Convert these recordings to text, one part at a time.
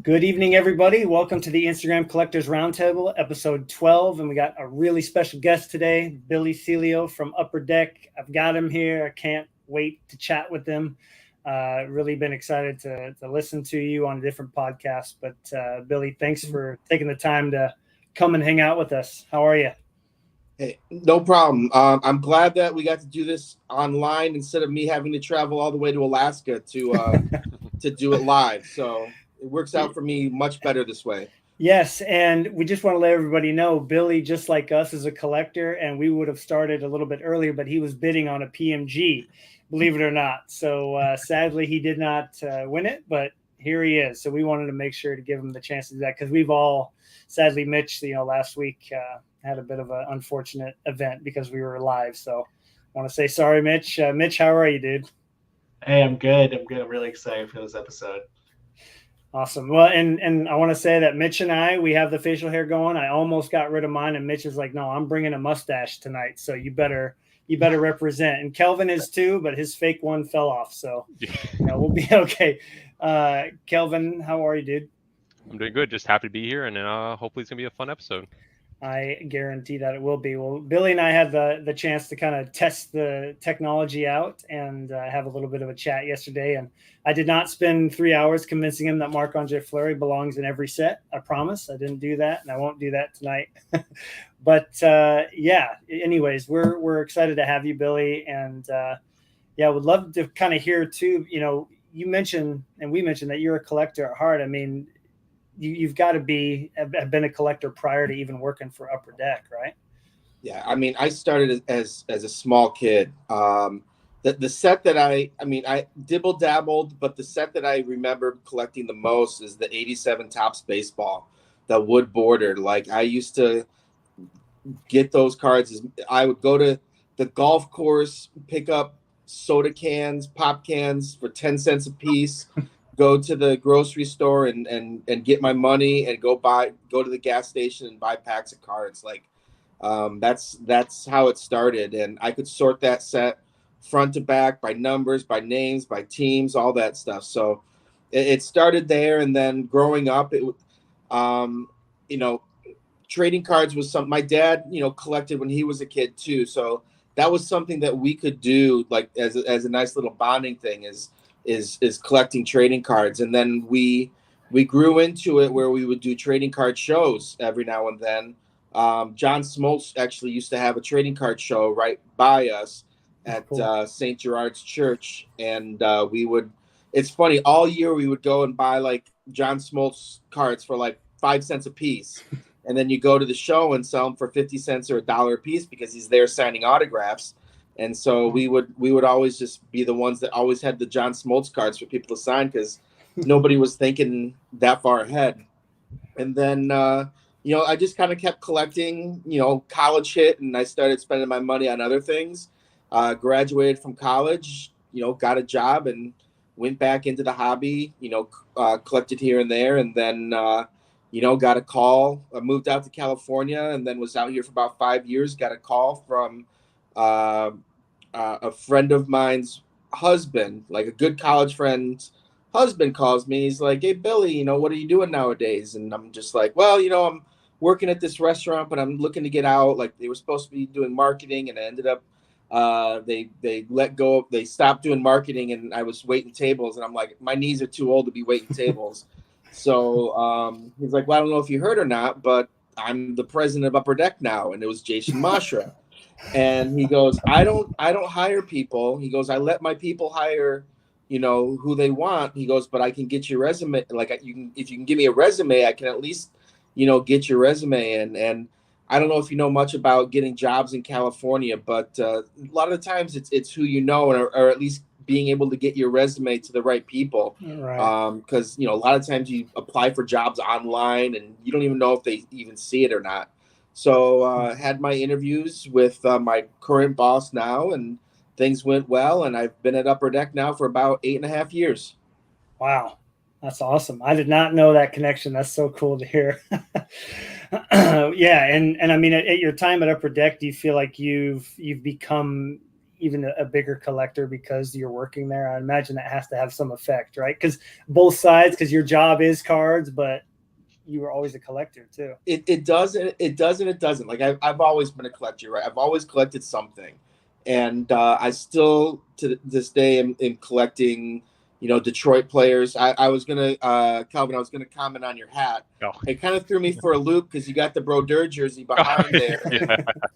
Good evening, everybody. Welcome to the Instagram Collectors Roundtable, episode 12. And we got a really special guest today, Billy Celio from Upper Deck. I've got him here. I can't wait to chat with him. Really been excited to listen to you on a different podcast. But Billy, thanks for taking the time to come and hang out with us. How are you? Hey, no problem. I'm glad that we got to do this online instead of me having to travel all the way to Alaska to do it live. So it works out for me much better this way. Yes, and we just want to let everybody know Billy, just like us, is a collector, and we would have started a little bit earlier, but he was bidding on a PMG, believe it or not. So sadly, he did not win it, but here he is. So we wanted to make sure to give him the chance to do that because we've all, sadly, Mitch, last week had a bit of an unfortunate event because we were live. So I want to say sorry, Mitch. Mitch, how are you, dude? Hey, I'm good. I'm really excited for this episode. Awesome. Well, and I want to say that Mitch and I, we have the facial hair going. I almost got rid of mine, and Mitch is like, "No, I'm bringing a mustache tonight, so you better represent." And Kelvin is too, but his fake one fell off, so we'll be okay. Kelvin, how are you, dude? I'm doing good. Just happy to be here, and hopefully it's gonna be a fun episode. I guarantee that it will be. Well, Billy and I had the chance to kind of test the technology out and have a little bit of a chat yesterday. And I did not spend 3 hours convincing him that Marc-Andre Fleury belongs in every set. I promise. I didn't do that, and I won't do that tonight. But yeah, anyways, we're excited to have you, Billy. And yeah, would love to kind of hear too, you mentioned, and we mentioned that you're a collector at heart. I mean, you've got to have been a collector prior to even working for Upper Deck, right? Yeah, I mean, I started as a small kid. The set that I dibble dabbled, but the set that I remember collecting the most is the '87 Topps baseball, the wood bordered. Like I used to get those cards. I would go to the golf course, pick up soda cans, pop cans for 10 cents a piece. Go to the grocery store and get my money and go to the gas station and buy packs of cards. Like that's how it started. And I could sort that set front to back by numbers, by names, by teams, all that stuff. So it started there. And then growing up, trading cards was something my dad, collected when he was a kid too. So that was something that we could do like as a nice little bonding thing is collecting trading cards. And then we grew into it where we would do trading card shows every now and then. John Smoltz actually used to have a trading card show right by us at St. Gerard's Church. And it's funny, all year we would go and buy like John Smoltz cards for like 5 cents a piece. And then you go to the show and sell them for 50 cents or $1 a piece because he's there signing autographs. And so we would always just be the ones that always had the John Smoltz cards for people to sign because nobody was thinking that far ahead. And then, I just kind of kept collecting, college hit, and I started spending my money on other things. Graduated from college, got a job and went back into the hobby, collected here and there. And then, got a call. I moved out to California and then was out here for about 5 years. Got a call from a friend of mine's husband, like a good college friend's husband, calls me. He's like, "Hey, Billy, what are you doing nowadays?" And I'm just like, "Well, I'm working at this restaurant, but I'm looking to get out." Like they were supposed to be doing marketing, and I ended up they let go. They stopped doing marketing, and I was waiting tables. And I'm like, my knees are too old to be waiting tables. So he's like, "Well, I don't know if you heard or not, but I'm the president of Upper Deck now," and it was Jason Mashra. And he goes, I don't hire people. He goes, I let my people hire, who they want. He goes, but I can get your resume. Like if you can give me a resume, I can at least, get your resume. And I don't know if you know much about getting jobs in California, but a lot of the times it's who you know, or at least being able to get your resume to the right people. Right. Because, a lot of times you apply for jobs online and you don't even know if they even see it or not. So had my interviews with my current boss now, and things went well. And I've been at Upper Deck now for about 8.5 years. Wow, that's awesome. I did not know that connection. That's so cool to hear. Yeah, and I mean, at your time at Upper Deck, do you feel like you've become, even a bigger collector because you're working there? I imagine that has to have some effect, right? Because both sides, because your job is cards, but you were always a collector too. It does, and it doesn't. Like I've always been a collector, right? I've always collected something, and I still to this day am collecting, Detroit players. I was gonna, Calvin, I was gonna comment on your hat. Oh. It kind of threw me for a loop because you got the Brodeur jersey behind there.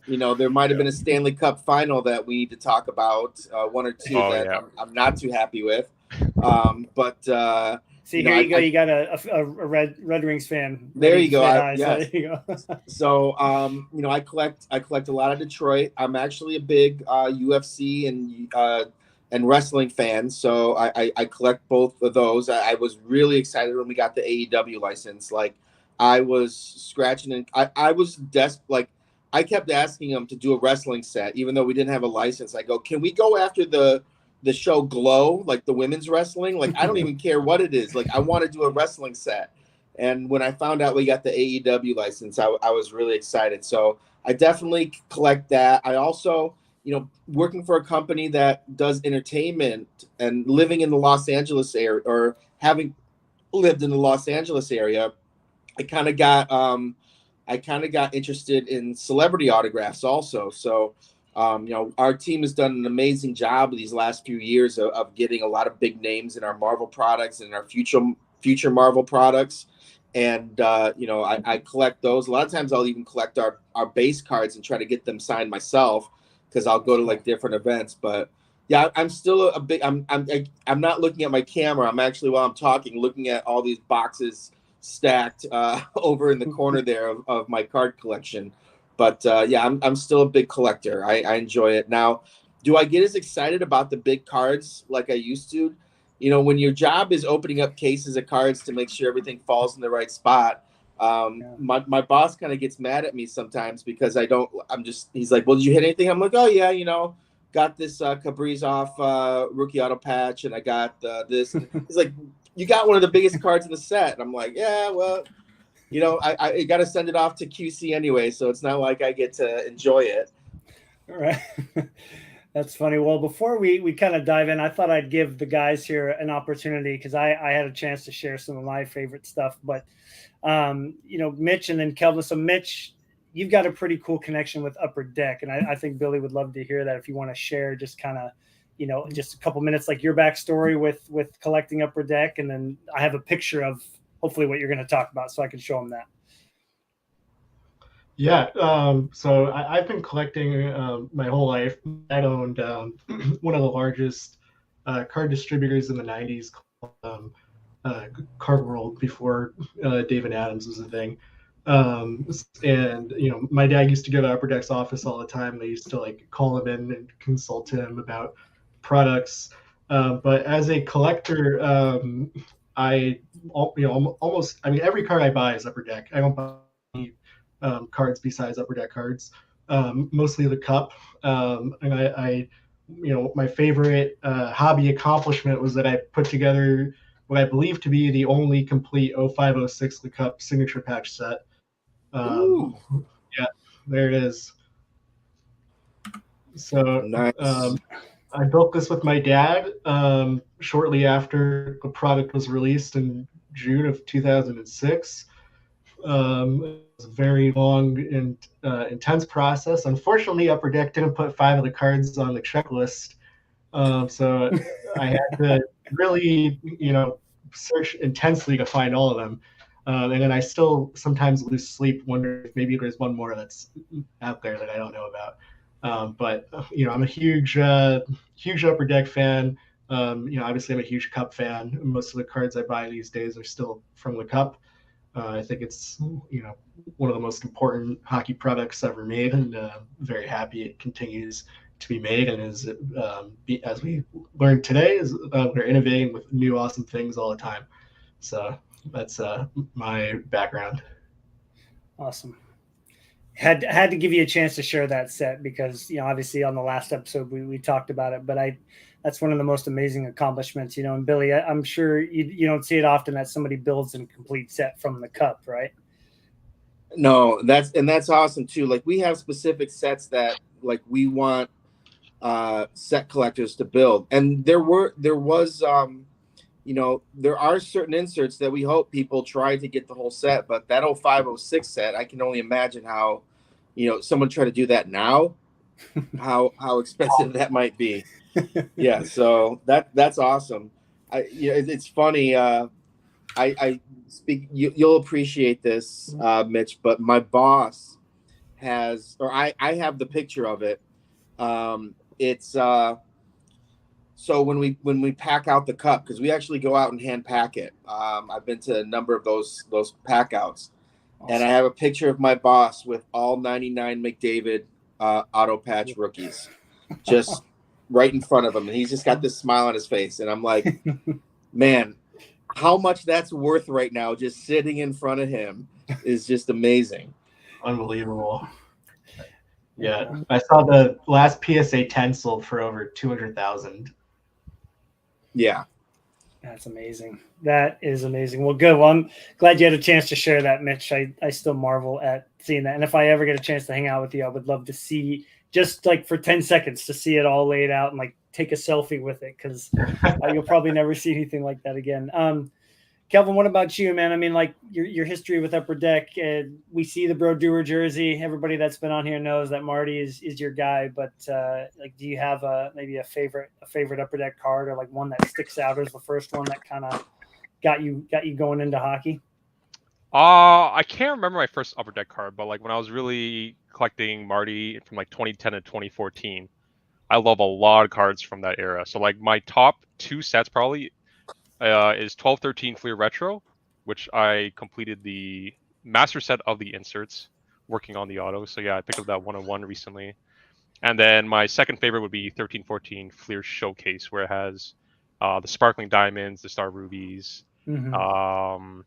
Yeah. There might have been a Stanley Cup final that we need to talk about, one or two I'm not too happy with. But see, here you go. You got a Red Wings fan. There you go. Yes. So there you go. So, I collect a lot of Detroit. I'm actually a big UFC and wrestling fan, so I collect both of those. I was really excited when we got the AEW license. Like, I was scratching and I was like, I kept asking them to do a wrestling set, even though we didn't have a license. I go, can we go after the show Glow, like the women's wrestling? Like, I don't even care what it is. Like, I want to do a wrestling set. And when I found out we got the AEW license, I was really excited. So I definitely collect that. I also, working for a company that does entertainment and living in the Los Angeles area, or having lived in the Los Angeles area, I kind of got interested in celebrity autographs also. So, our team has done an amazing job these last few years of getting a lot of big names in our Marvel products and our future Marvel products. And, I collect those. A lot of times I'll even collect our base cards and try to get them signed myself, because I'll go to like different events. But yeah, I'm still I'm not looking at my camera. I'm actually, while I'm talking, looking at all these boxes stacked over in the corner there of my card collection. But I'm still a big collector. I enjoy it. Now, do I get as excited about the big cards like I used to? When your job is opening up cases of cards to make sure everything falls in the right spot, my boss kind of gets mad at me sometimes because he's like, well, did you hit anything? I'm like, oh yeah, got this Kaprizov rookie auto patch, and I got this. He's like, you got one of the biggest cards in the set. And I'm like, yeah, well, I got to send it off to QC anyway, so it's not like I get to enjoy it. All right. That's funny. Well, before we kind of dive in, I thought I'd give the guys here an opportunity, because I had a chance to share some of my favorite stuff. But, Mitch and then Kelvin. So, Mitch, you've got a pretty cool connection with Upper Deck, and I think Billy would love to hear that if you want to share just kind of, just a couple minutes, like your backstory with collecting Upper Deck. And then I have a picture of hopefully what you're going to talk about, so I can show them that. Yeah, so I've been collecting my whole life. I owned one of the largest card distributors in the 90s, called Card World, before David Adams was a thing. And, my dad used to go to Upper Deck's office all the time. They used to call him in and consult him about products. But as a collector, every card I buy is Upper Deck. I don't buy any cards besides Upper Deck cards, mostly the cup. And my favorite hobby accomplishment was that I put together what I believe to be the only complete 0506 the cup signature patch set. Yeah, there it is. So nice. I built this with my dad shortly after the product was released in June of 2006. It was a very long and intense process. Unfortunately, Upper Deck didn't put 5 of the cards on the checklist, so I had to really, search intensely to find all of them. And then I still sometimes lose sleep, wondering if maybe there's one more that's out there that I don't know about. But I'm a huge Upper Deck fan. Obviously I'm a huge Cup fan. Most of the cards I buy these days are still from the Cup. I think it's one of the most important hockey products ever made, and very happy it continues to be made. And as we learned today, we're innovating with new awesome things all the time. So that's my background. Awesome. Had to give you a chance to share that set, because obviously on the last episode we talked about it, but that's one of the most amazing accomplishments, and Billy, I'm sure you don't see it often that somebody builds a complete set from the cup, right? No, that's awesome too. Like, we have specific sets that we want set collectors to build. And there was there are certain inserts that we hope people try to get the whole set, but that 0506 set, I can only imagine how, someone try to do that now, how expensive that might be. Yeah, so that's awesome. It's funny. I speak. You'll appreciate this, Mitch. But my boss I have the picture of it. It's so when we pack out the cup, because we actually go out and hand pack it. I've been to a number of those pack outs, awesome. And I have a picture of my boss with all 99 McDavid auto patch rookies, just right in front of him, and he's just got this smile on his face, and I'm like, man, how much that's worth right now, just sitting in front of him, is just amazing. Unbelievable. Yeah, I saw the last PSA 10 sold for over 200,000. Yeah, that's amazing. That is amazing. Well, good. Well, I'm glad you had a chance to share that, Mitch. I still marvel at seeing that, and if I ever get a chance to hang out with you, I would love to see, just like for 10 seconds, to see it all laid out and like take a selfie with it, because you'll probably never see anything like that again. Kelvin, what about you, man? I mean, like your history with Upper Deck. We see the Bro Doer jersey. Everybody that's been on here knows that Marty is your guy. But like, do you have maybe a favorite Upper Deck card, or like one that sticks out as the first one that kind of got you going into hockey? I can't remember my first Upper Deck card, but like when I was really collecting Marty from like 2010 to 2014, I love a lot of cards from that era. So like my top two sets probably is 12-13 Fleer Retro, which I completed the master set of the inserts working on the auto. So yeah, I picked up that 101 recently. And then my second favorite would be 13-14 Fleer Showcase, where it has the Sparkling Diamonds, the Star Rubies, and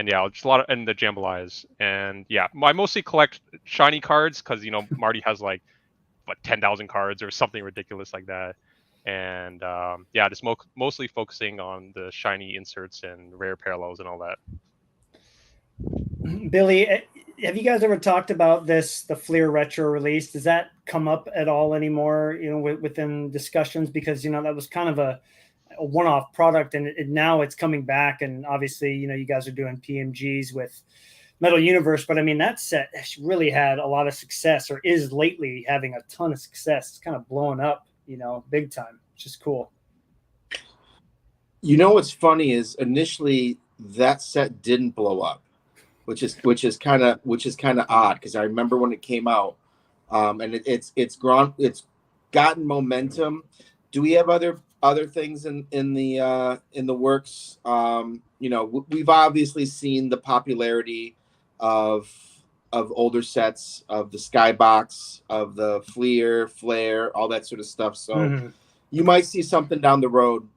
yeah, just a lot of, and the Jambalayas. And yeah, I mostly collect shiny cards because, Marty has like, 10,000 cards or something ridiculous like that. And yeah, just mostly focusing on the shiny inserts and rare parallels and all that. Billy, have you guys ever talked about the Fleer Retro release? Does that come up at all anymore, within discussions? Because, that was kind of a one-off product, and now it's coming back. And obviously, you guys are doing PMGs with Metal Universe, but I mean, that set really had a lot of success, or is lately having a ton of success. It's kind of blowing up, big time, which is cool. What's funny is initially that set didn't blow up, which is kind of odd, because I remember when it came out, and it's gotten momentum. Do we have other things in the works? We've obviously seen the popularity of older sets, of the Skybox, of the Flare, all that sort of stuff. So you might see something down the road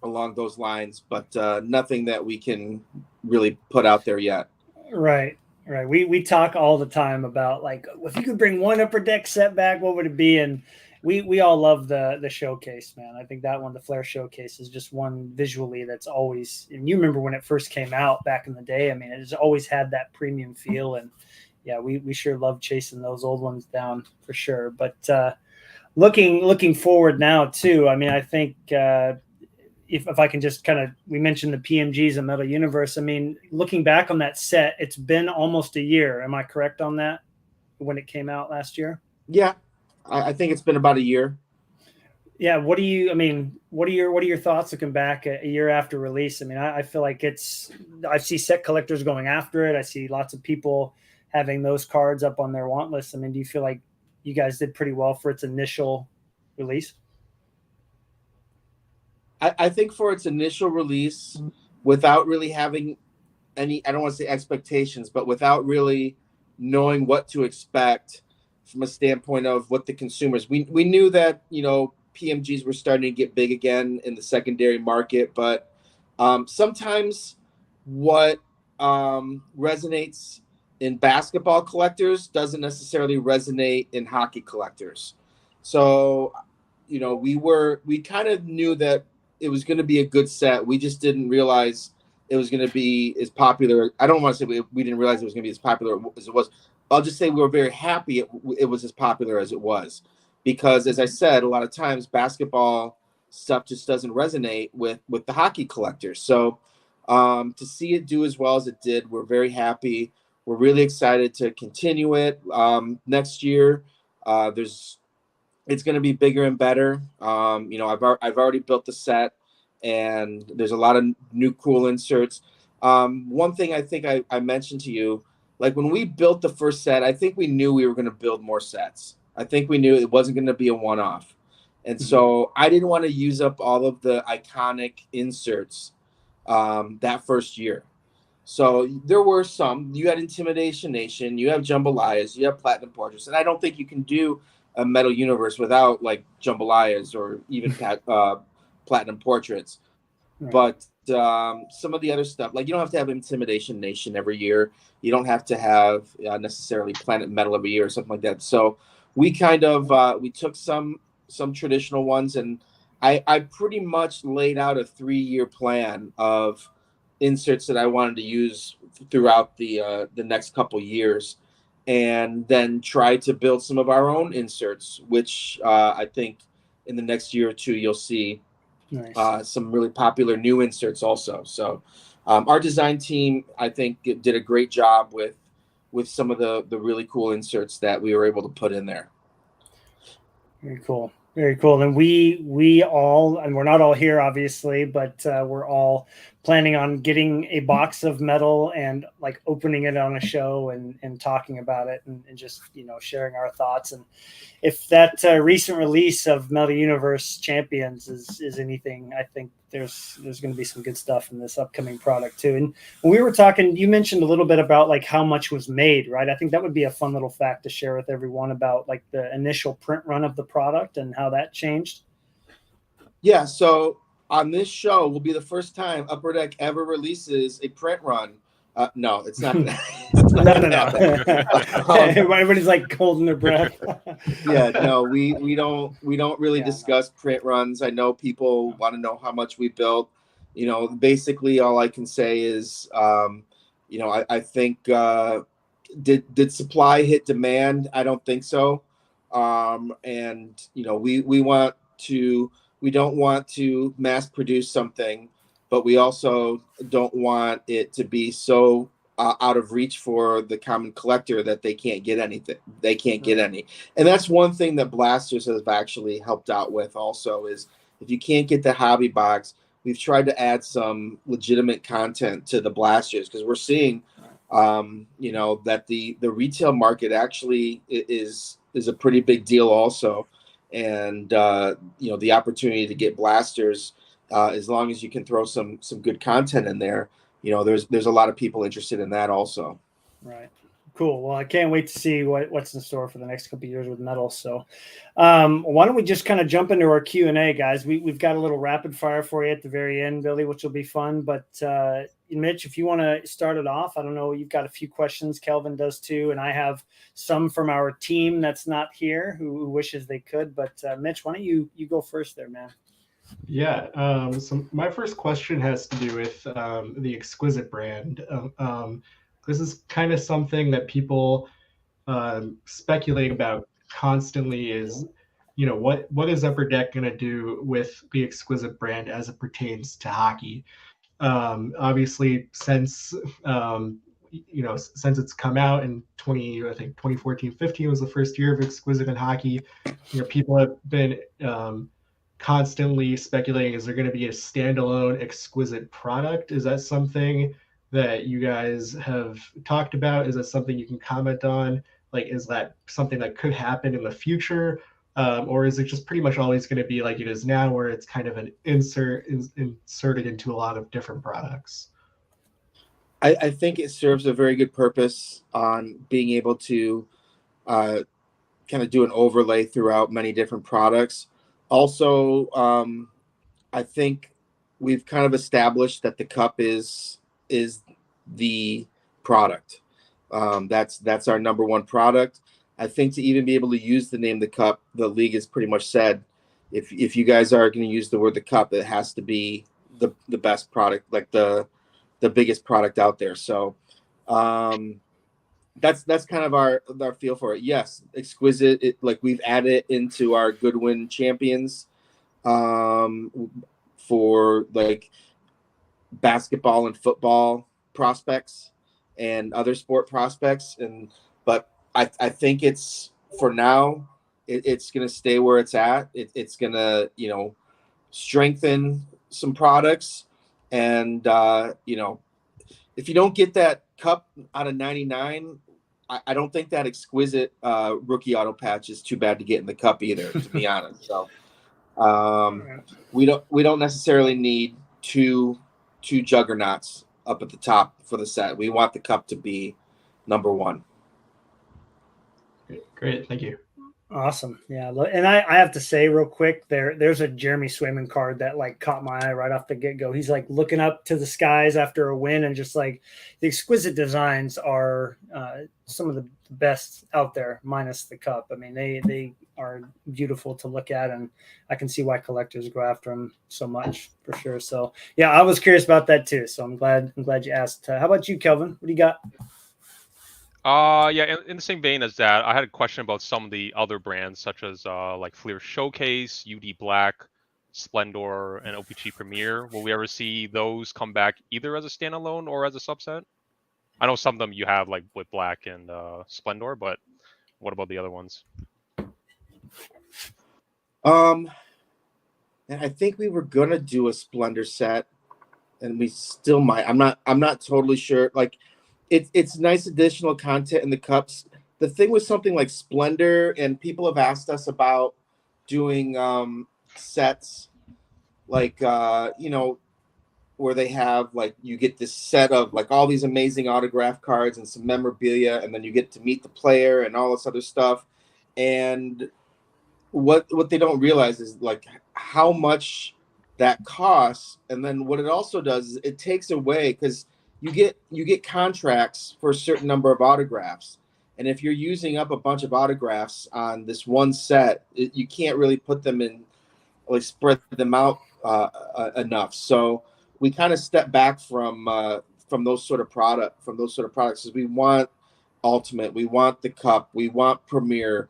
along those lines, but nothing that we can really put out there yet. Right. We talk all the time about, like, if you could bring one Upper Deck set back, what would it be? And we all love the Showcase, man. I think that one, the Flare Showcase, is just one visually that's always, and you remember when it first came out back in the day. I mean, it has always had that premium feel, and yeah, we sure love chasing those old ones down for sure. But looking forward now too, I mean, I think if I can just we mentioned the PMGs and Metal Universe. I mean, looking back on that set, it's been almost a year. Am I correct on that? When it came out last year? Yeah, I think it's been about a year. Yeah. What are your thoughts looking back a year after release? I mean, I feel like I see set collectors going after it. I see lots of people having those cards up on their want list. I mean, do you feel like you guys did pretty well for its initial release? I think for its initial release, without really having any, I don't want to say expectations, but without really knowing what to expect from a standpoint of what the consumers, we knew that, PMGs were starting to get big again in the secondary market, but sometimes what resonates in basketball collectors doesn't necessarily resonate in hockey collectors. So, we kind of knew that it was going to be a good set. We just didn't realize it was going to be as popular. I don't want to say we didn't realize it was going to be as popular as it was. I'll just say we were very happy it was as popular as it was. because, as I said, a lot of times basketball stuff just doesn't resonate with the hockey collectors. So to see it do as well as it did, we're very happy. We're really excited to continue it next year. It's going to be bigger and better. I've already built the set, and there's a lot of new cool inserts. One thing I think I mentioned to you, like when we built the first set, I think we knew we were going to build more sets. I think we knew it wasn't going to be a one-off. And so I didn't want to use up all of the iconic inserts that first year. So there were some. You had Intimidation Nation, you have Jambalayas, you have Platinum Portraits, and I don't think you can do a Metal Universe without like Jambalayas or even Platinum Portraits. Right. But some of the other stuff, like you don't have to have Intimidation Nation every year. You don't have to have necessarily Planet Metal every year or something like that. So we kind of we took some traditional ones, and I pretty much laid out a 3-year plan of inserts that I wanted to use throughout the next couple years, and then try to build some of our own inserts, which I think in the next year or two you'll see some really popular new inserts also. So our design team, I think, did a great job with some of the really cool inserts that we were able to put in there. Very cool. Very cool. And we all, and we're not all here obviously, but we're all planning on getting a box of metal and like opening it on a show and talking about it and just, sharing our thoughts. And if that recent release of Metal Universe Champions is anything, I think there's going to be some good stuff in this upcoming product too. And when we were talking, you mentioned a little bit about like how much was made, right? I think that would be a fun little fact to share with everyone about like the initial print run of the product and how that changed. Yeah. So on this show will be the first time Upper Deck ever releases a print run. No, it's not. It's not no. Everybody's like holding their breath. Yeah, no, we don't really discuss print runs. I know people want to know how much we built. Basically all I can say is, I think did supply hit demand? I don't think so. And we don't want to mass produce something, but we also don't want it to be so out of reach for the common collector that they can't get anything. They can't get any. And that's one thing that Blasters has actually helped out with also is if you can't get the hobby box, we've tried to add some legitimate content to the Blasters because we're seeing, that the retail market actually is a pretty big deal also. And, the opportunity to get Blasters, as long as you can throw some good content in there, there's a lot of people interested in that also. Right. Cool. Well, I can't wait to see what's in store for the next couple of years with metal. So why don't we just kind of jump into our Q&A, guys? We've got a little rapid fire for you at the very end, Billy, which will be fun. But Mitch, if you want to start it off, I don't know, you've got a few questions. Kelvin does too. And I have some from our team that's not here who wishes they could. But Mitch, why don't you go first there, man? Yeah. So my first question has to do with the Exquisite brand. This is kind of something that people speculate about constantly is, what is Upper Deck going to do with the Exquisite brand as it pertains to hockey? Obviously, since it's come out in 2014-15 was the first year of Exquisite in hockey, people have been constantly speculating, is there going to be a standalone Exquisite product? Is that something that you guys have talked about? Is that something you can comment on? Like, is that something that could happen in the future? Or is it just pretty much always going to be like it is now, where it's kind of an inserted into a lot of different products? I think it serves a very good purpose on being able to kind of do an overlay throughout many different products. Also, I think we've kind of established that the cup is the product. That's our number one product. I think to even be able to use the name the cup, the league has pretty much said, if you guys are going to use the word the cup, it has to be the best product, like the biggest product out there. So that's kind of our feel for it. Yes, Exquisite. Like we've added into our Goodwin Champions for like basketball and football prospects and other sport prospects. But I think it's for now it's going to stay where it's at. It's going to strengthen some products, and if you don't get that cup out of 99, I don't think that Exquisite rookie auto patch is too bad to get in the cup either, to be honest. So we don't necessarily need two juggernauts up at the top for the set. We want the cup to be number one. Great. Thank you. Awesome. Yeah. And I have to say real quick, there's a Jeremy Swayman card that like caught my eye right off the get-go. He's like looking up to the skies after a win, and just like the Exquisite designs are some of the best out there, minus the cup. I mean, they are beautiful to look at, and I can see why collectors go after them so much for sure. So yeah, I was curious about that too. So I'm glad you asked. How about you, Kelvin? What do you got? Yeah, in the same vein as that, I had a question about some of the other brands, such as like Fleer Showcase, UD Black, Splendor, and OPG Premier. Will we ever see those come back either as a standalone or as a subset? I know some of them you have like with Black and Splendor, but what about the other ones? And I think we were gonna do a Splendor set, and we still might. I'm not totally sure. Like, it's nice additional content in the cups. The thing with something like Splendor, and people have asked us about doing sets like where they have like you get this set of like all these amazing autograph cards and some memorabilia, and then you get to meet the player and all this other stuff. And what they don't realize is like how much that costs, and then what it also does is it takes away, because you get contracts for a certain number of autographs, and if you're using up a bunch of autographs on this one set, you can't really put them in, like spread them out enough. So we kind of step back from those sort of products, because we want Ultimate, we want the Cup, we want Premier.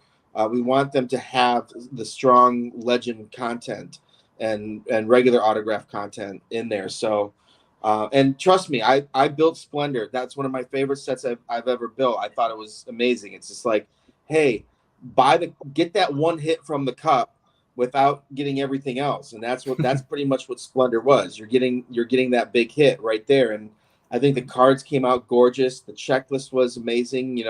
We want them to have the strong legend content and regular autograph content in there. So, and trust me, I built Splendor. That's one of my favorite sets I've ever built. I thought it was amazing. It's just like, hey, get that one hit from the Cup without getting everything else, and that's pretty much what Splendor was. You're getting that big hit right there, and I think the cards came out gorgeous. The checklist was amazing.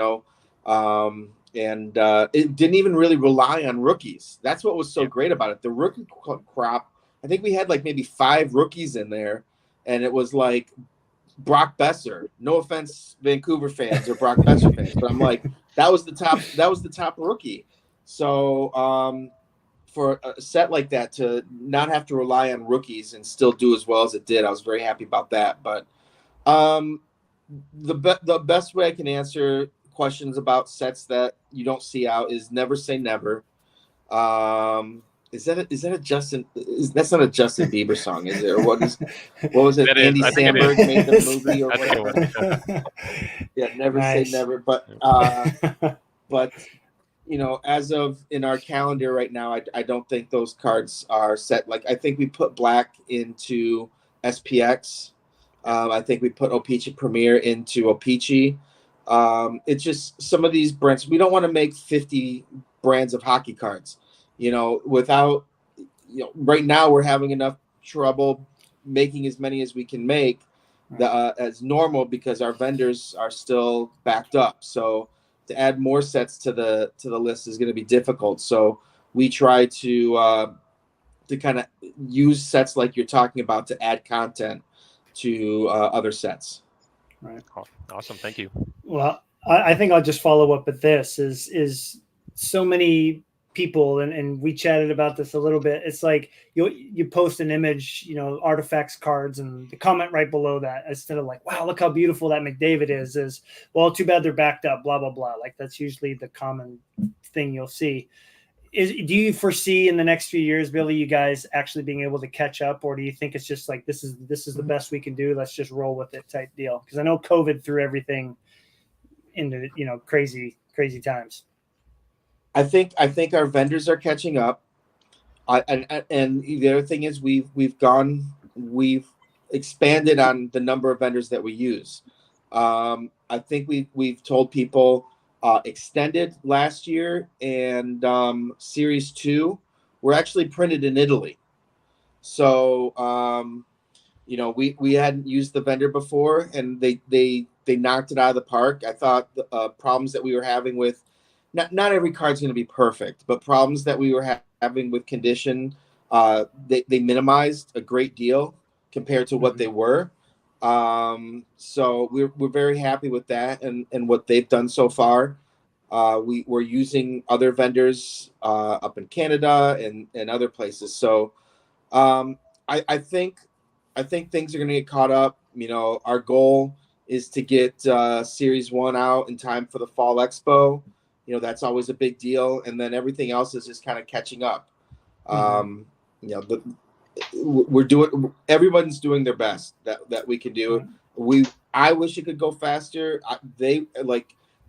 And it didn't even really rely on rookies. That's what was so great about it. The rookie crop, I think we had like maybe 5 rookies in there, and it was like Brock Besser. No offense, Vancouver fans or Brock Besser fans, but I'm like, that was the top rookie. So for a set like that to not have to rely on rookies and still do as well as it did, I was very happy about that. But the best way I can answer questions about sets that you don't see out is never say never. Is that a Justin? That's not a Justin Bieber song, is it? Or what was it? Andy Samberg made the movie or whatever. Yeah, never say never. But as of in our calendar right now, I don't think those cards are set. Like I think we put Black into SPX. I think we put O-Pee-Chee Premier into O-Pee-Chee. It's just some of these brands. We don't want to make 50 brands of hockey cards, without, right now we're having enough trouble making as many as we can make as normal, because our vendors are still backed up. So to add more sets to the list is going to be difficult. So we try to kind of use sets like you're talking about to add content to other sets. Right. Awesome. Thank you. Well, I think I'll just follow up with this is so many people, and we chatted about this a little bit. It's like you post an image, artifacts cards, and the comment right below that, instead of like, wow, look how beautiful that McDavid is, well, too bad they're backed up, blah, blah, blah. Like that's usually the common thing you'll see. Do you foresee in the next few years, Billy, you guys actually being able to catch up, or do you think it's just like this is the best we can do, let's just roll with it type deal? Because I know COVID threw everything into, you know, crazy times. I think our vendors are catching up. And the other thing is we've expanded on the number of vendors that we use. I think we've told people extended last year, and Series 2 were actually printed in Italy. So you know, we hadn't used the vendor before, and they knocked it out of the park. I thought the problems that we were having with not every card's going to be perfect, but problems that we were having with condition, they minimized a great deal compared to what they were. So we're very happy with that and what they've done so far. We're using other vendors up in Canada and other places. So I think things are going to get caught up. You know, our goal is to get Series 1 out in time for the Fall Expo. You know, that's always a big deal. And then everything else is just kind of catching up. You know, everyone's doing their best that we can do. I wish it could go faster. The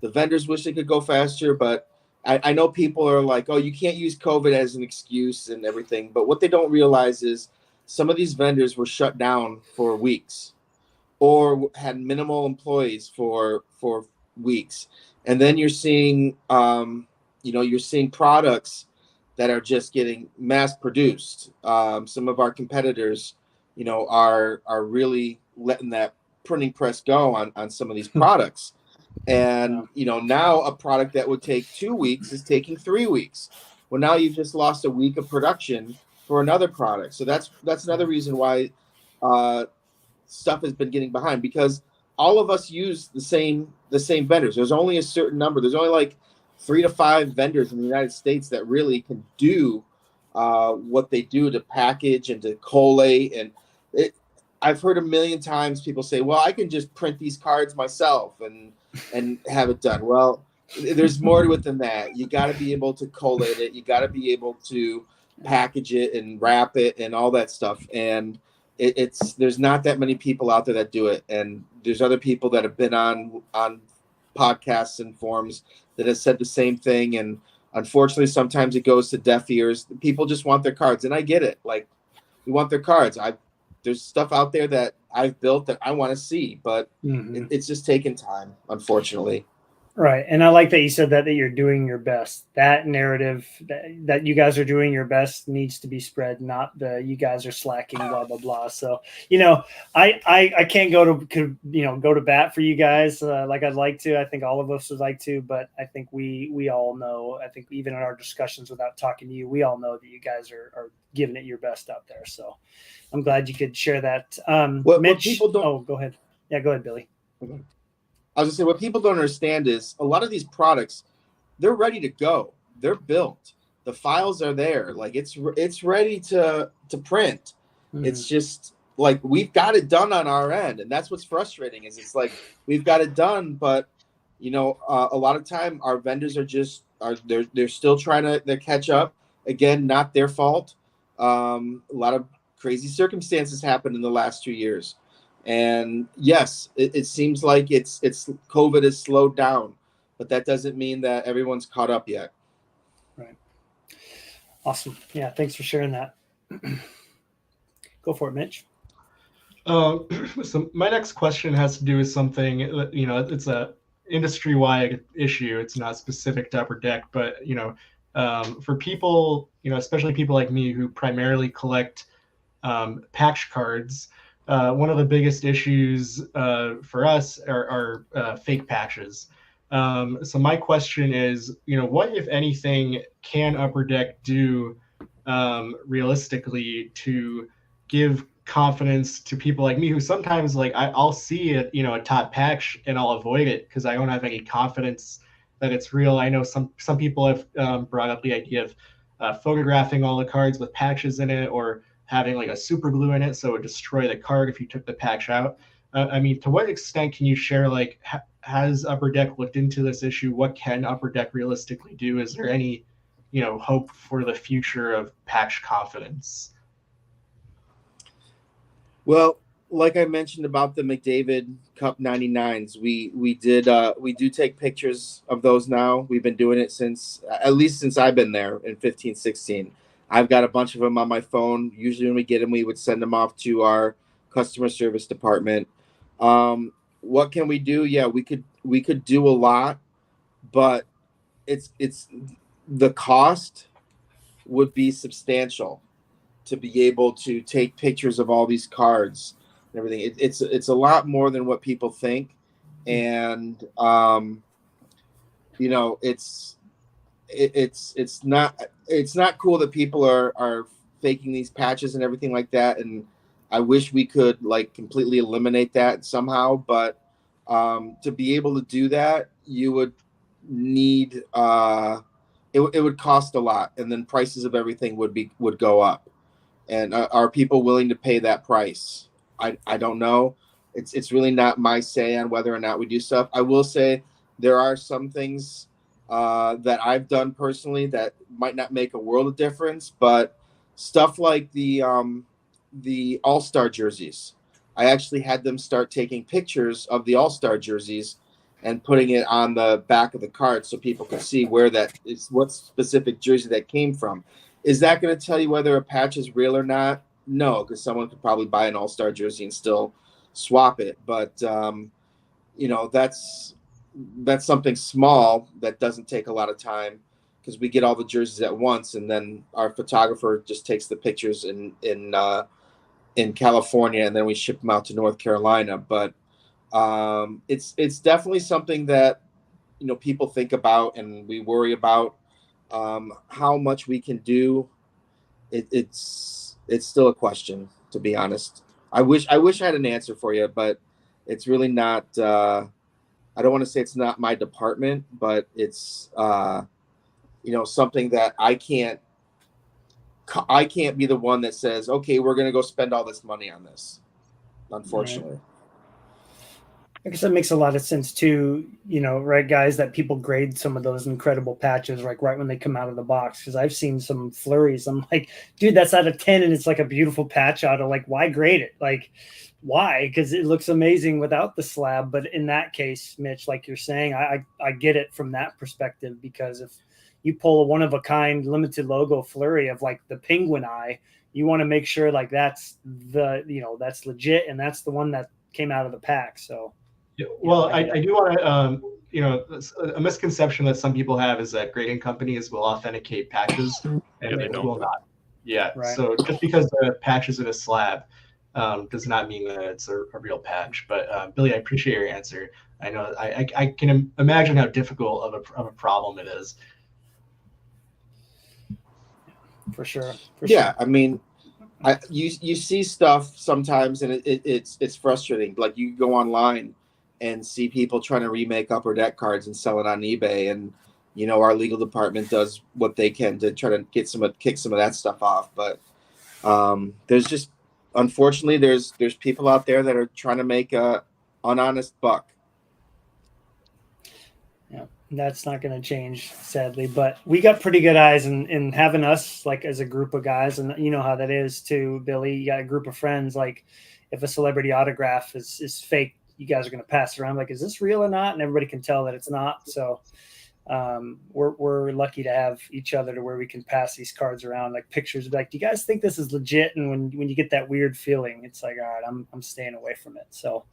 vendors wish it could go faster, but I know people are like, oh, you can't use COVID as an excuse and everything. But what they don't realize is some of these vendors were shut down for weeks or had minimal employees for weeks. And then you're seeing, you're seeing products that are just getting mass produced. Some of our competitors, you know, are really letting that printing press go on some of these products. And, you know, now a product that would take 2 weeks is taking 3 weeks. Well, now you've just lost a week of production for another product. So that's another reason why stuff has been getting behind, because all of us use the same vendors. There's only a certain number. There's only like 3 to 5 vendors in the United States that really can do what they do to package and to collate. And I've heard a million times people say, well, I can just print these cards myself and have it done. Well, there's more to it than that. You got to be able to collate it. You got to be able to package it and wrap it and all that stuff. And there's not that many people out there that do it. And there's other people that have been on podcasts and forums that have said the same thing. And unfortunately, sometimes it goes to deaf ears. People just want their cards. And I get it. Like, we want their cards. There's stuff out there that I've built that I want to see, but it's just taking time, unfortunately. Right. And I like that you said that you're doing your best. That narrative that you guys are doing your best needs to be spread, not you guys are slacking, blah, blah, blah. So, you know, I can't go to bat for you guys like I'd like to. I think all of us would like to, but I think we all know, I think even in our discussions without talking to you, we all know that you guys are giving it your best out there. So I'm glad you could share that. Mitch, go ahead. Yeah, go ahead, Billy. Okay. I was gonna say, what people don't understand is a lot of these products, they're ready to go. They're built. The files are there. Like it's ready to print. It's just like we've got it done on our end, and that's what's frustrating. Is it's like we've got it done, but you know, a lot of time our vendors they're still trying to catch up. Again, not their fault. A lot of crazy circumstances happened in the last 2 years. And yes, it seems like it's COVID has slowed down, but that doesn't mean that everyone's caught up yet. Right. Awesome. Yeah. Thanks for sharing that. Go for it, Mitch. So my next question has to do with something that, you know, it's a industry-wide issue. It's not specific to Upper Deck, but, you know, for people, you know, especially people like me who primarily collect patch cards, one of the biggest issues for us are fake patches. So my question is, you know, what, if anything, can Upper Deck do realistically to give confidence to people like me who sometimes, like, I'll see it, you know, a top patch and I'll avoid it because I don't have any confidence that it's real. I know some people have brought up the idea of photographing all the cards with patches in it, or having like a super glue in it so it would destroy the card if you took the patch out. I mean, to what extent can you share, like, has Upper Deck looked into this issue? What can Upper Deck realistically do? Is there any, you know, hope for the future of patch confidence? Well, like I mentioned about the McDavid Cup 99s, we do take pictures of those now. We've been doing it since I've been there in 15, 16. I've got a bunch of them on my phone. Usually when we get them, we would send them off to our customer service department. What can we do? Yeah, we could do a lot, but it's the cost would be substantial to be able to take pictures of all these cards and everything. It's a lot more than what people think, and it's not cool that people are faking these patches and everything like that. And I wish we could like completely eliminate that somehow, but to be able to do that, you would need it would cost a lot, and then prices of everything would go up. And are people willing to pay that price? I don't know. It's really not my say on whether or not we do stuff. I will say there are some things that I've done personally that might not make a world of difference, but stuff like the All-Star jerseys. I actually had them start taking pictures of the All-Star jerseys and putting it on the back of the card so people could see where that is, what specific jersey that came from. Is that going to tell you whether a patch is real or not? No, because someone could probably buy an All-Star jersey and still swap it. But that's something small that doesn't take a lot of time, because we get all the jerseys at once, and then our photographer just takes the pictures in California, and then we ship them out to North Carolina. But it's definitely something that people think about, and we worry about. How much we can do, it's still a question, to be honest. I wish I had an answer for you, but it's really not. I don't want to say it's not my department, but it's something that I can't be the one that says, okay, we're going to go spend all this money on this, unfortunately. Right. I guess that makes a lot of sense too, right, guys, that people grade some of those incredible patches like right when they come out of the box, because I've seen some flurries. I'm like, dude, that's out of 10 and it's like a beautiful patch out of, like, why grade it? Like, why? Because it looks amazing without the slab. But in that case, Mitch, like you're saying, I get it from that perspective, because if you pull a one-of-a-kind limited logo flurry of like the penguin eye, you want to make sure like that's that's legit, and that's the one that came out of the pack. So well, I do want to, a misconception that some people have is that grading companies will authenticate patches and they will not. Yeah. Right. So just because the patch is in a slab does not mean that it's a real patch. But Billy, I appreciate your answer. I know I can imagine how difficult of a problem it is. For sure. Yeah, I mean, you see stuff sometimes, and it's frustrating. Like, you go online and see people trying to remake Upper Deck cards and sell it on eBay, and our legal department does what they can to try to kick some of that stuff off. But there's just, unfortunately, there's people out there that are trying to make a honest buck. Yeah, that's not going to change, sadly. But we got pretty good eyes in having us, like, as a group of guys, and you know how that is too, Billy. You got a group of friends. Like, if a celebrity autograph is fake, you guys are going to pass it around like, is this real or not? And everybody can tell that it's not. So we're lucky to have each other to where we can pass these cards around, like pictures. Like, do you guys think this is legit? And when you get that weird feeling, it's like, all right, I'm staying away from it. So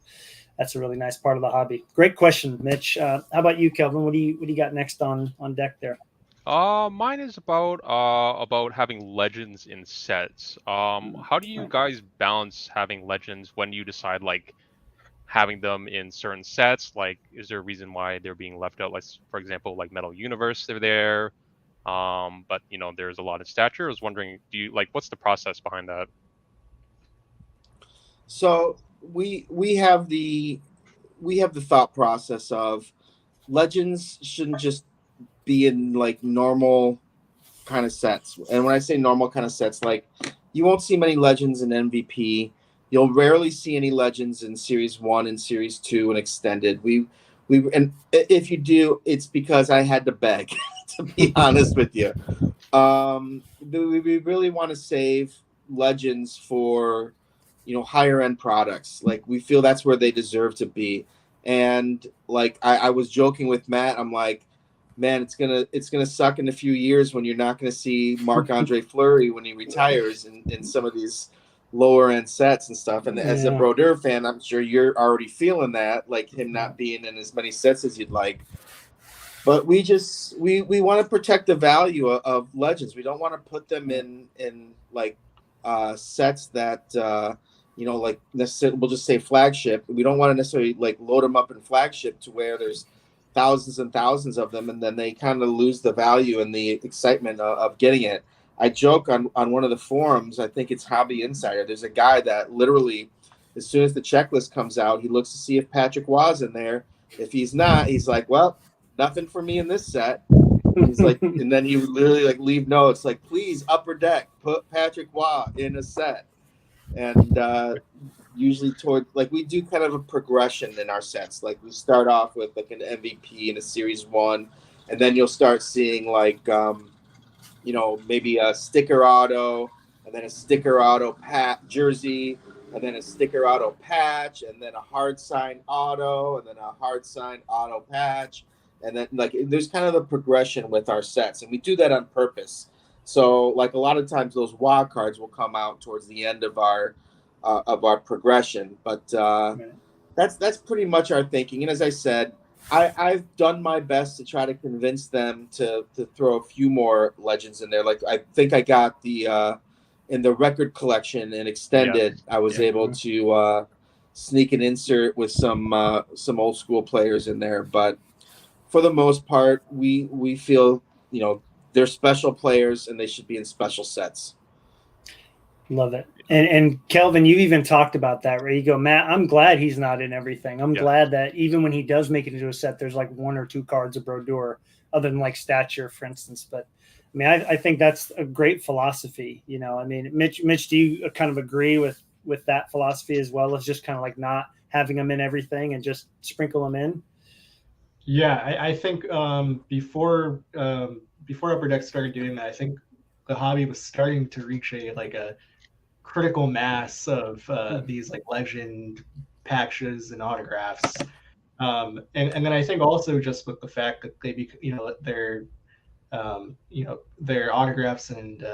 that's a really nice part of the hobby. Great question, Mitch. How about you, Kelvin? What do you got next on deck there? Mine is about having legends in sets. How do you guys balance having legends when you decide, like, having them in certain sets? Like, is there a reason why they're being left out? Like, for example, like Metal Universe, they're there, but there's a lot of stature. I was wondering, what's the process behind that? So we have the thought process of legends shouldn't just be in like normal kind of sets. And when I say normal kind of sets, like, you won't see many legends in MVP. You'll rarely see any legends in Series 1 and Series 2 and Extended. And if you do, it's because I had to beg, to be honest with you. We really want to save legends for higher end products. Like, we feel that's where they deserve to be. And like I was joking with Matt, I'm like, man, it's gonna suck in a few years when you're not gonna see Marc-Andre Fleury when he retires in some of these lower end sets and stuff. And as a Brodeur fan, I'm sure you're already feeling that, like him not being in as many sets as you'd like. But we want to protect the value of legends. We don't want to put them in like sets that like necessarily, we'll just say flagship. We don't want to necessarily like load them up in flagship to where there's thousands and thousands of them, and then they kind of lose the value and the excitement of getting it. I joke on one of the forums, I think it's Hobby Insider, there's a guy that literally, as soon as the checklist comes out, he looks to see if Patrick Waugh's in there. If he's not, he's like, well, nothing for me in this set. He's like, and then he would literally like leave notes like, please, Upper Deck, put Patrick Waugh in a set. And usually toward, like, we do kind of a progression in our sets. Like, we start off with like an MVP in a Series 1, and then you'll start seeing like maybe a sticker auto, and then a sticker auto jersey, and then a sticker auto patch, and then a hard sign auto, and then a hard sign auto patch. And then like there's kind of the progression with our sets, and we do that on purpose. So like a lot of times those WOG cards will come out towards the end of our progression. But that's pretty much our thinking. And as I said, I've done my best to try to convince them to throw a few more legends in there. Like I think I got the in the record collection and extended, I was able to sneak an insert with some old school players in there. But for the most part, we feel they're special players and they should be in special sets. Love it. And Kelvin, you even talked about that, where you go, Matt, I'm glad he's not in everything. I'm glad that even when he does make it into a set, there's like one or two cards of Brodeur, other than like stature, for instance. But I mean, I think that's a great philosophy. I mean, Mitch, do you kind of agree with that philosophy as well, as just kind of like not having them in everything and just sprinkle them in? Yeah, I think before Upper Deck started doing that, I think the hobby was starting to reach a critical mass of these like legend patches and autographs, and then I think also just with the fact that they their autographs and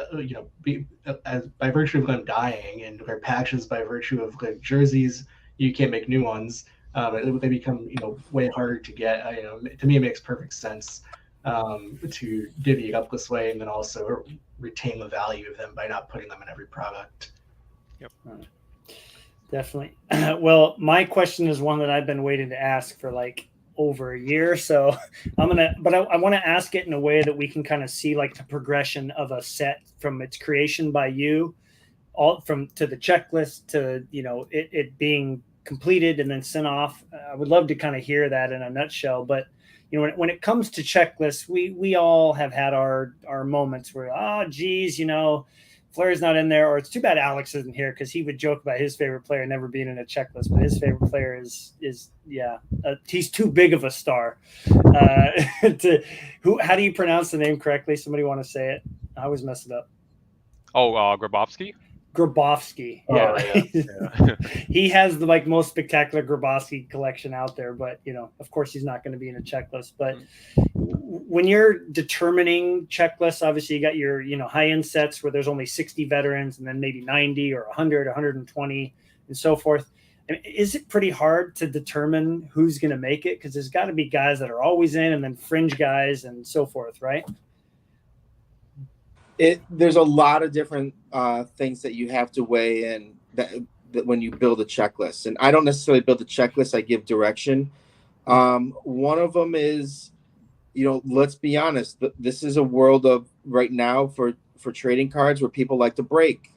by virtue of them dying, and their patches by virtue of like jerseys, you can't make new ones. They become way harder to get. To me, it makes perfect sense to divvy it up this way, and then also retain the value of them by not putting them in every product. Yep. Definitely. Well, my question is one that I've been waiting to ask for like over a year, so I want to ask it in a way that we can kind of see like the progression of a set from its creation by you, all from to the checklist to it being completed and then sent off. I would love to kind of hear that in a nutshell. But when it comes to checklists, we all have had our moments where geez, Fleury's not in there, or it's too bad Alex isn't here, because he would joke about his favorite player never being in a checklist, but his favorite player is he's too big of a star. How do you pronounce the name correctly? Somebody want to say it? I always mess it up. Grabowski. Grabowski. Yeah. He has the most spectacular Grabowski collection out there, but of course he's not going to be in a checklist. But when you're determining checklists, obviously you got your high-end sets where there's only 60 veterans and then maybe 90 or 100, 120 and so forth. And is it pretty hard to determine who's going to make it? Because there's got to be guys that are always in, and then fringe guys and so forth, right? There's a lot of different things that you have to weigh in that when you build a checklist. And I don't necessarily build a checklist, I give direction. One of them is, let's be honest, this is a world of right now for trading cards where people like to break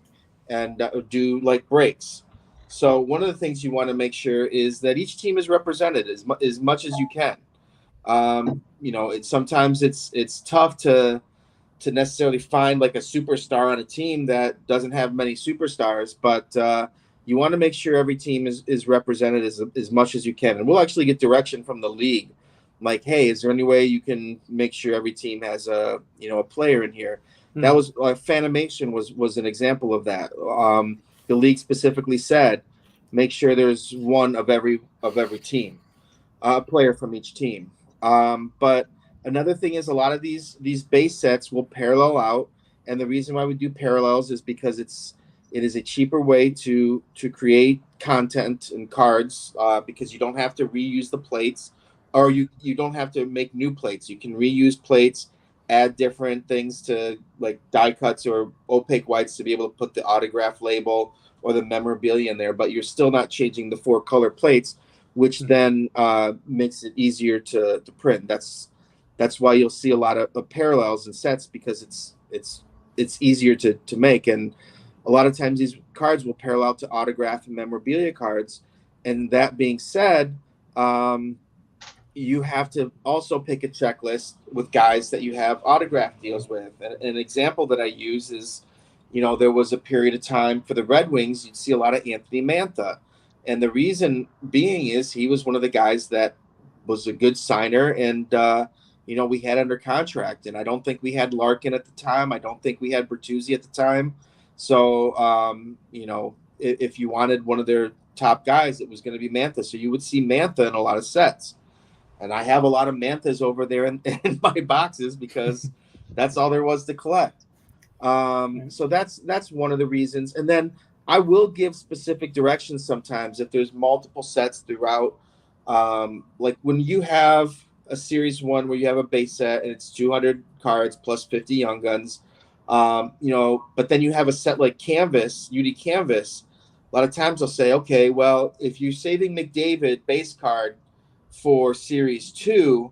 and do like breaks. So one of the things you want to make sure is that each team is represented as much as you can. Sometimes it's tough to necessarily find like a superstar on a team that doesn't have many superstars, but you want to make sure every team is represented as much as you can. And we'll actually get direction from the league. Like, hey, is there any way you can make sure every team has a player in here? That was Phantomation was an example of that. the league specifically said, make sure there's one of every team, a player from each team. But another thing is a lot of these base sets will parallel out, and the reason why we do parallels is because it is a cheaper way to create content and cards, because you don't have to reuse the plates, or you don't have to make new plates. You can reuse plates, add different things to like die cuts or opaque whites to be able to put the autograph label or the memorabilia in there, but you're still not changing the 4 color plates, which then makes it easier to print. That's why you'll see a lot of parallels in sets, because it's easier to make. And a lot of times these cards will parallel to autograph and memorabilia cards. And that being said, you have to also pick a checklist with guys that you have autograph deals with. And an example that I use is, there was a period of time for the Red Wings, you'd see a lot of Anthony Mantha. And the reason being is he was one of the guys that was a good signer, and, we had under contract. And I don't think we had Larkin at the time. I don't think we had Bertuzzi at the time. So, if you wanted one of their top guys, it was going to be Mantha. So you would see Mantha in a lot of sets. And I have a lot of Manthas over there in my boxes because that's all there was to collect. So that's one of the reasons. And then I will give specific directions sometimes if there's multiple sets throughout. Like when you have a series 1 where you have a base set and it's 200 cards plus 50 Young Guns, but then you have a set like Canvas, UD Canvas. A lot of times I'll say, okay, well, if you're saving McDavid base card for series 2,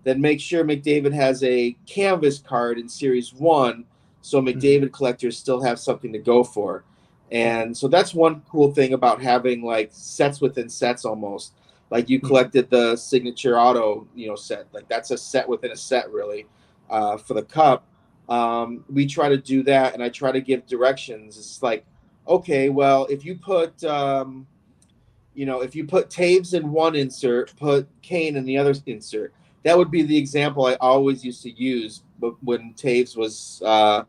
then make sure McDavid has a Canvas card in series 1, so McDavid collectors still have something to go for. And so that's one cool thing about having like sets within sets almost. Like you collected the signature auto, set. Like that's a set within a set really, for the cup. We try to do that, and I try to give directions. It's like, okay, well, if you put Taves in one insert, put Kane in the other insert. That would be the example I always used to use, but when Taves was a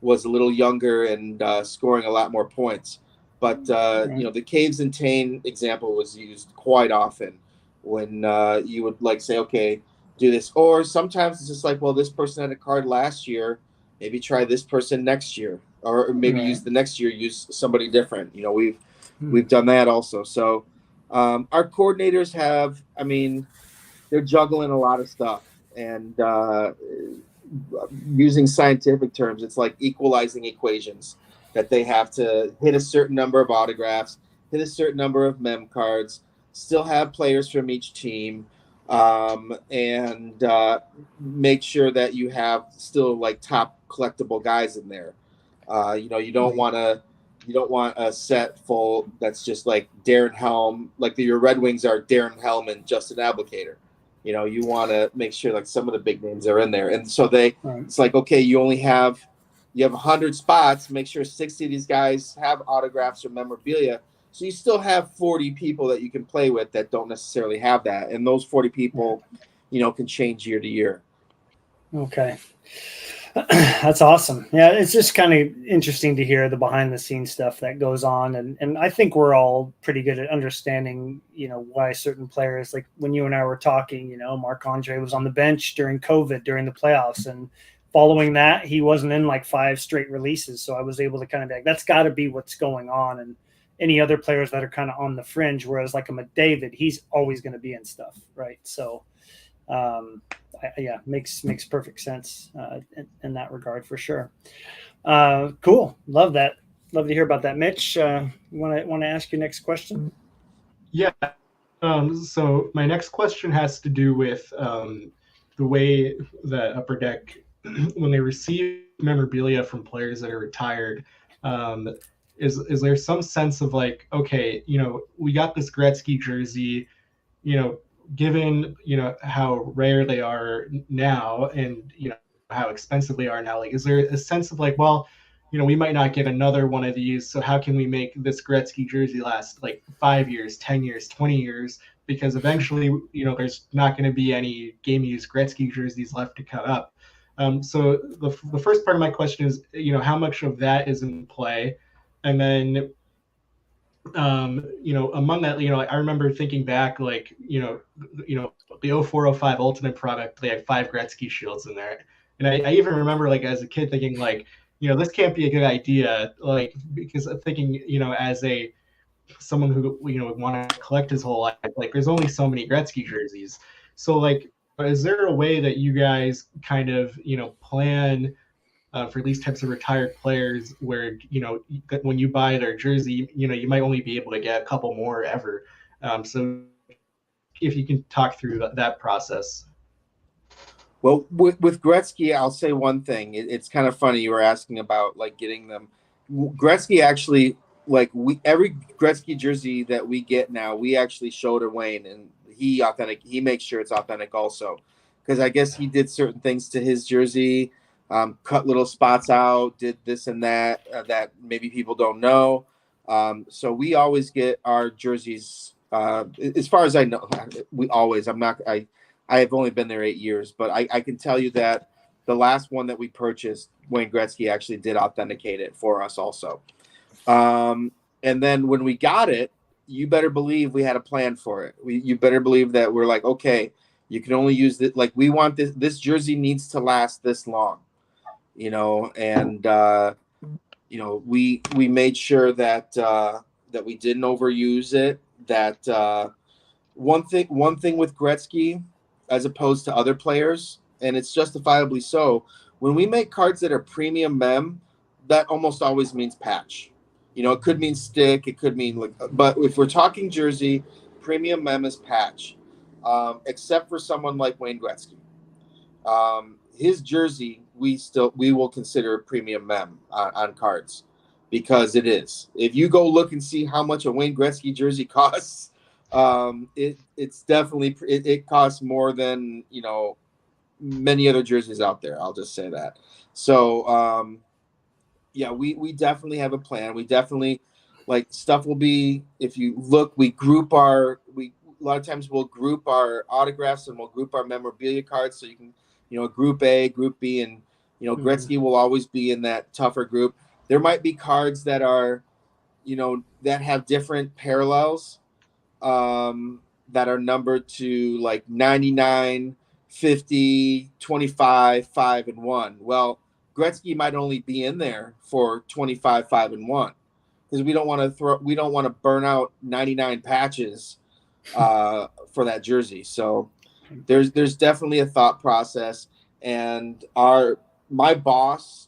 little younger and scoring a lot more points. But the Caves and Tane example was used quite often when you would like say, okay, do this. Or sometimes it's just like, well, this person had a card last year, maybe try this person next year, or maybe use the next year, use somebody different. We've done that also. So our coordinators have, they're juggling a lot of stuff, and using scientific terms, it's like equalizing equations, that they have to hit a certain number of autographs, hit a certain number of mem cards, still have players from each team, and make sure that you have still like top collectible guys in there. You don't want a set full that's just like Darren Helm, like your Red Wings are Darren Helm and Justin Applicator. You want to make sure like some of the big names are in there. And so it's like, okay, you have 100 spots, make sure 60 of these guys have autographs or memorabilia. So you still have 40 people that you can play with that don't necessarily have that. And those 40 people, can change year to year. Okay. That's awesome. Yeah, it's just kind of interesting to hear the behind the scenes stuff that goes on. And I think we're all pretty good at understanding, why certain players, like when you and I were talking, Marc-Andre was on the bench during COVID, during the playoffs. And following that, he wasn't in like 5 straight releases. So I was able to kind of be like, that's got to be what's going on. And any other players that are kind of on the fringe, whereas like a McDavid, he's always going to be in stuff. Right. So, makes perfect sense in that regard for sure. Cool. Love that. Love to hear about that. Mitch, want to ask your next question? Yeah. So my next question has to do with the way that Upper Deck, when they receive memorabilia from players that are retired, is there some sense of like, okay, we got this Gretzky jersey, given how rare they are now, and how expensive they are now, like is there a sense of like, well, we might not get another one of these, so how can we make this Gretzky jersey last like 5 years, 10 years, 20 years, because eventually there's not going to be any game used Gretzky jerseys left to cut up. So the first part of my question is, how much of that is in play, and then among that, I remember thinking back, like, the 0405 Ultimate product, they had 5 Gretzky shields in there. And I even remember, like, as a kid thinking, like, this can't be a good idea, like, because I'm thinking, as someone who, would want to collect his whole life, like, there's only so many Gretzky jerseys. So, like, is there a way that you guys kind of, plan for these types of retired players where, when you buy their jersey, you might only be able to get a couple more ever. So if you can talk through that process. Well, with Gretzky, I'll say one thing. It's kind of funny you were asking about like getting them. Gretzky actually, like, every Gretzky jersey that we get now, we actually show to Wayne, and he makes sure it's authentic also, because I guess he did certain things to his jersey, cut little spots out, did this and that that maybe people don't know. So we always get our jerseys. As far as I know, we always. I have only been there 8 years, but I can tell you that the last one that we purchased, Wayne Gretzky actually did authenticate it for us also. And then when we got it, you better believe we had a plan for it. You better believe that we're like, okay, you can only use it. Like, we want this jersey needs to last this long, and we made sure that that we didn't overuse it. That one thing with Gretzky, as opposed to other players, and it's justifiably so, when we make cards that are premium mem, that almost always means patch. It could mean stick, it could mean but if we're talking jersey, premium mem is patch, except for someone like Wayne Gretzky. His jersey, we will consider premium mem on cards, because it is. If you go look and see how much a Wayne Gretzky jersey costs, it's definitely it costs more than many other jerseys out there. I'll just say that. So yeah, we definitely have a plan. We definitely, like, stuff will be, if you look, a lot of times we'll group our autographs and we'll group our memorabilia cards, so you can group A, group B, and Gretzky will always be in that tougher group. There might be cards that are that have different parallels, that are numbered to like 99, 50, 25, 5, and 1. Well, Gretzky might only be in there for 25, 5, and 1, because we don't want to burn out 99 patches for that jersey. So there's definitely a thought process, and my boss,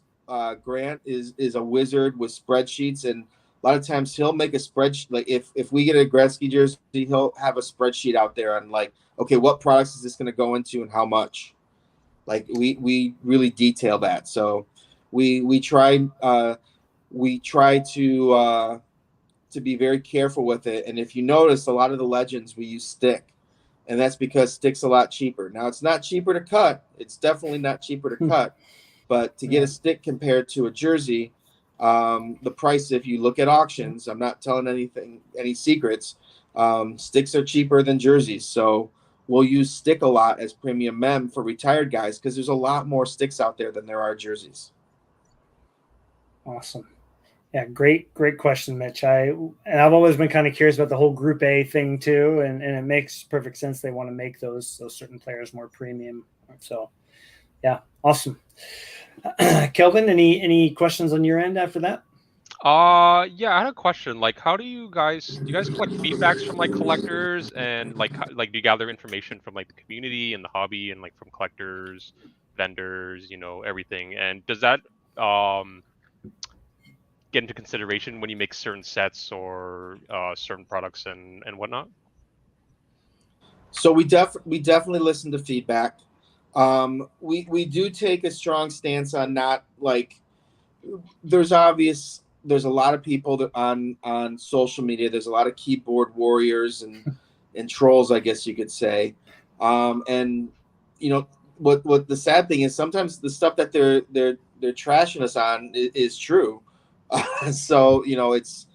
Grant, is a wizard with spreadsheets, and a lot of times he'll make a spreadsheet. Like, if we get a Gretzky jersey, he'll have a spreadsheet out there on, like, okay, what products is this going to go into and how much. Like, we really detail that. So we try to be very careful with it. And if you notice, a lot of the legends we use stick, and that's because stick's a lot cheaper. Now, it's not cheaper to cut. It's definitely not cheaper to cut, but to get a stick compared to a jersey, the price, if you look at auctions, I'm not telling any secrets, sticks are cheaper than jerseys. So we'll use stick a lot as premium mem for retired guys, because there's a lot more sticks out there than there are jerseys. Awesome. Yeah, great question, Mitch. I've always been kind of curious about the whole Group A thing too, and it makes perfect sense. They want to make those certain players more premium. So, yeah, awesome. Kelvin, any questions on your end after that? Yeah, I had a question. Like, how do you guys collect feedbacks from like collectors, and like do you gather information from like the community and the hobby, and like from collectors, vendors, everything? And does that get into consideration when you make certain sets or certain products and whatnot? So we definitely listen to feedback. We do take a strong stance on not, like, there's a lot of people that on social media. There's a lot of keyboard warriors and trolls, I guess you could say. And what the sad thing is, sometimes the stuff that they're trashing us on is true. So it's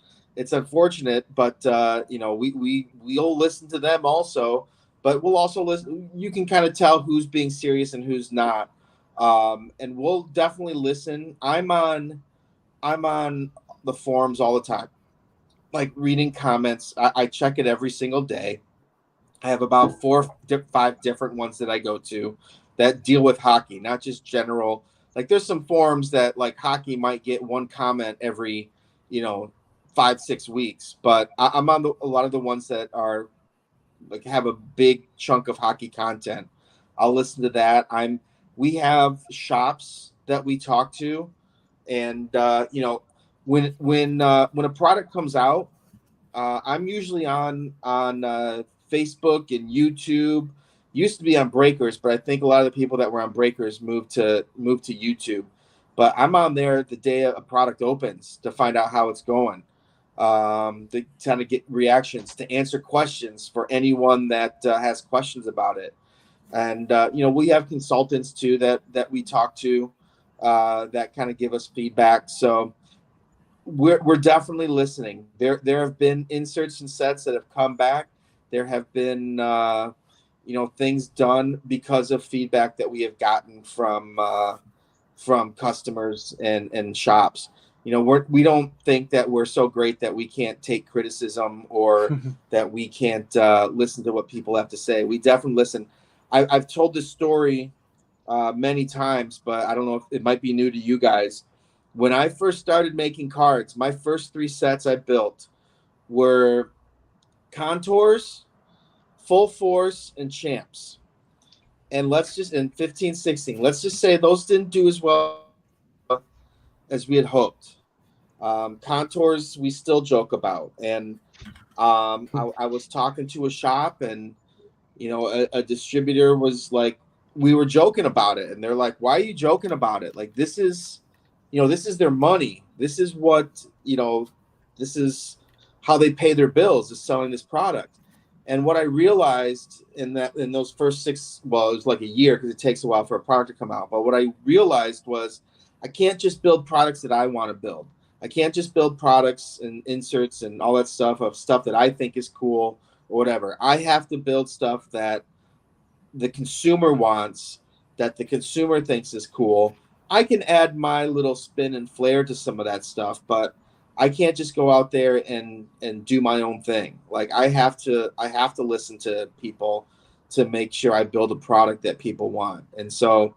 unfortunate, but we'll listen to them also. But we'll also listen. You can kind of tell who's being serious and who's not, and we'll definitely listen. I'm on the forums all the time. like reading comments. I check it every single day. I have about 5 different ones that I go to that deal with hockey, not just general. Like there's some forums that like hockey might get one comment every, 5-6 weeks, but I'm on a lot of the ones that are like have a big chunk of hockey content. I'll listen to that. We have shops that we talk to, and when a product comes out, I'm usually on Facebook and YouTube. Used to be on Breakers, but I think a lot of the people that were on Breakers moved to YouTube. But I'm on there the day a product opens to find out how it's going, to kind of get reactions, to answer questions for anyone that has questions about it. And we have consultants too that we talk to that kind of give us feedback. So we're definitely listening. There have been inserts and sets that have come back. There have been things done because of feedback that we have gotten from customers and shops. We don't think that we're so great that we can't take criticism or that we can't listen to what people have to say. We definitely listen. I've told this story many times, but I don't know if it might be new to you guys. When I first started making cards, my first 3 sets I built were Contours, Full Force, and Champs. And in 15, 16, let's just say those didn't do as well as we had hoped. Contours, we still joke about. And I was talking to a shop, and, a distributor was like, we were joking about it. And they're like, why are you joking about it? Like, this is their money. This is what, this is how they pay their bills, is selling this product. And what I realized in those first 6, well, it was like a year because it takes a while for a product to come out. But what I realized was I can't just build products that I want to build. I can't just build products and inserts and all that stuff that I think is cool or whatever. I have to build stuff that the consumer wants, that the consumer thinks is cool. I can add my little spin and flair to some of that stuff, but I can't just go out there and do my own thing. Like I have to listen to people to make sure I build a product that people want. And so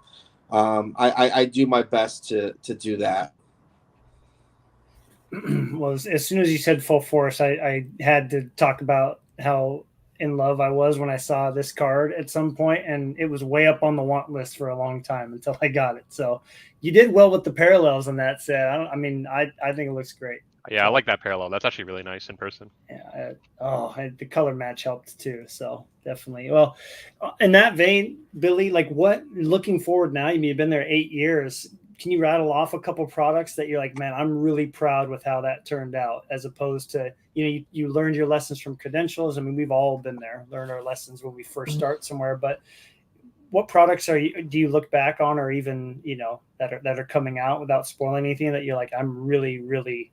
I do my best to do that. Well, as soon as you said Full Force, I had to talk about how in love I was when I saw this card at some point, and it was way up on the want list for a long time until I got it. So you did well with the parallels on that set. I think it looks great. Yeah, I like that parallel. That's actually really nice in person. Yeah. The color match helped too. So definitely. Well, in that vein, Billy, like what looking forward now? You've been there 8 years. Can you rattle off a couple products that you're like, man, I'm really proud with how that turned out, as opposed to, you learned your lessons from credentials. I mean, we've all been there, learn our lessons when we first start somewhere, but what products do you look back on, or even, that are coming out, without spoiling anything, that you're like, I'm really, really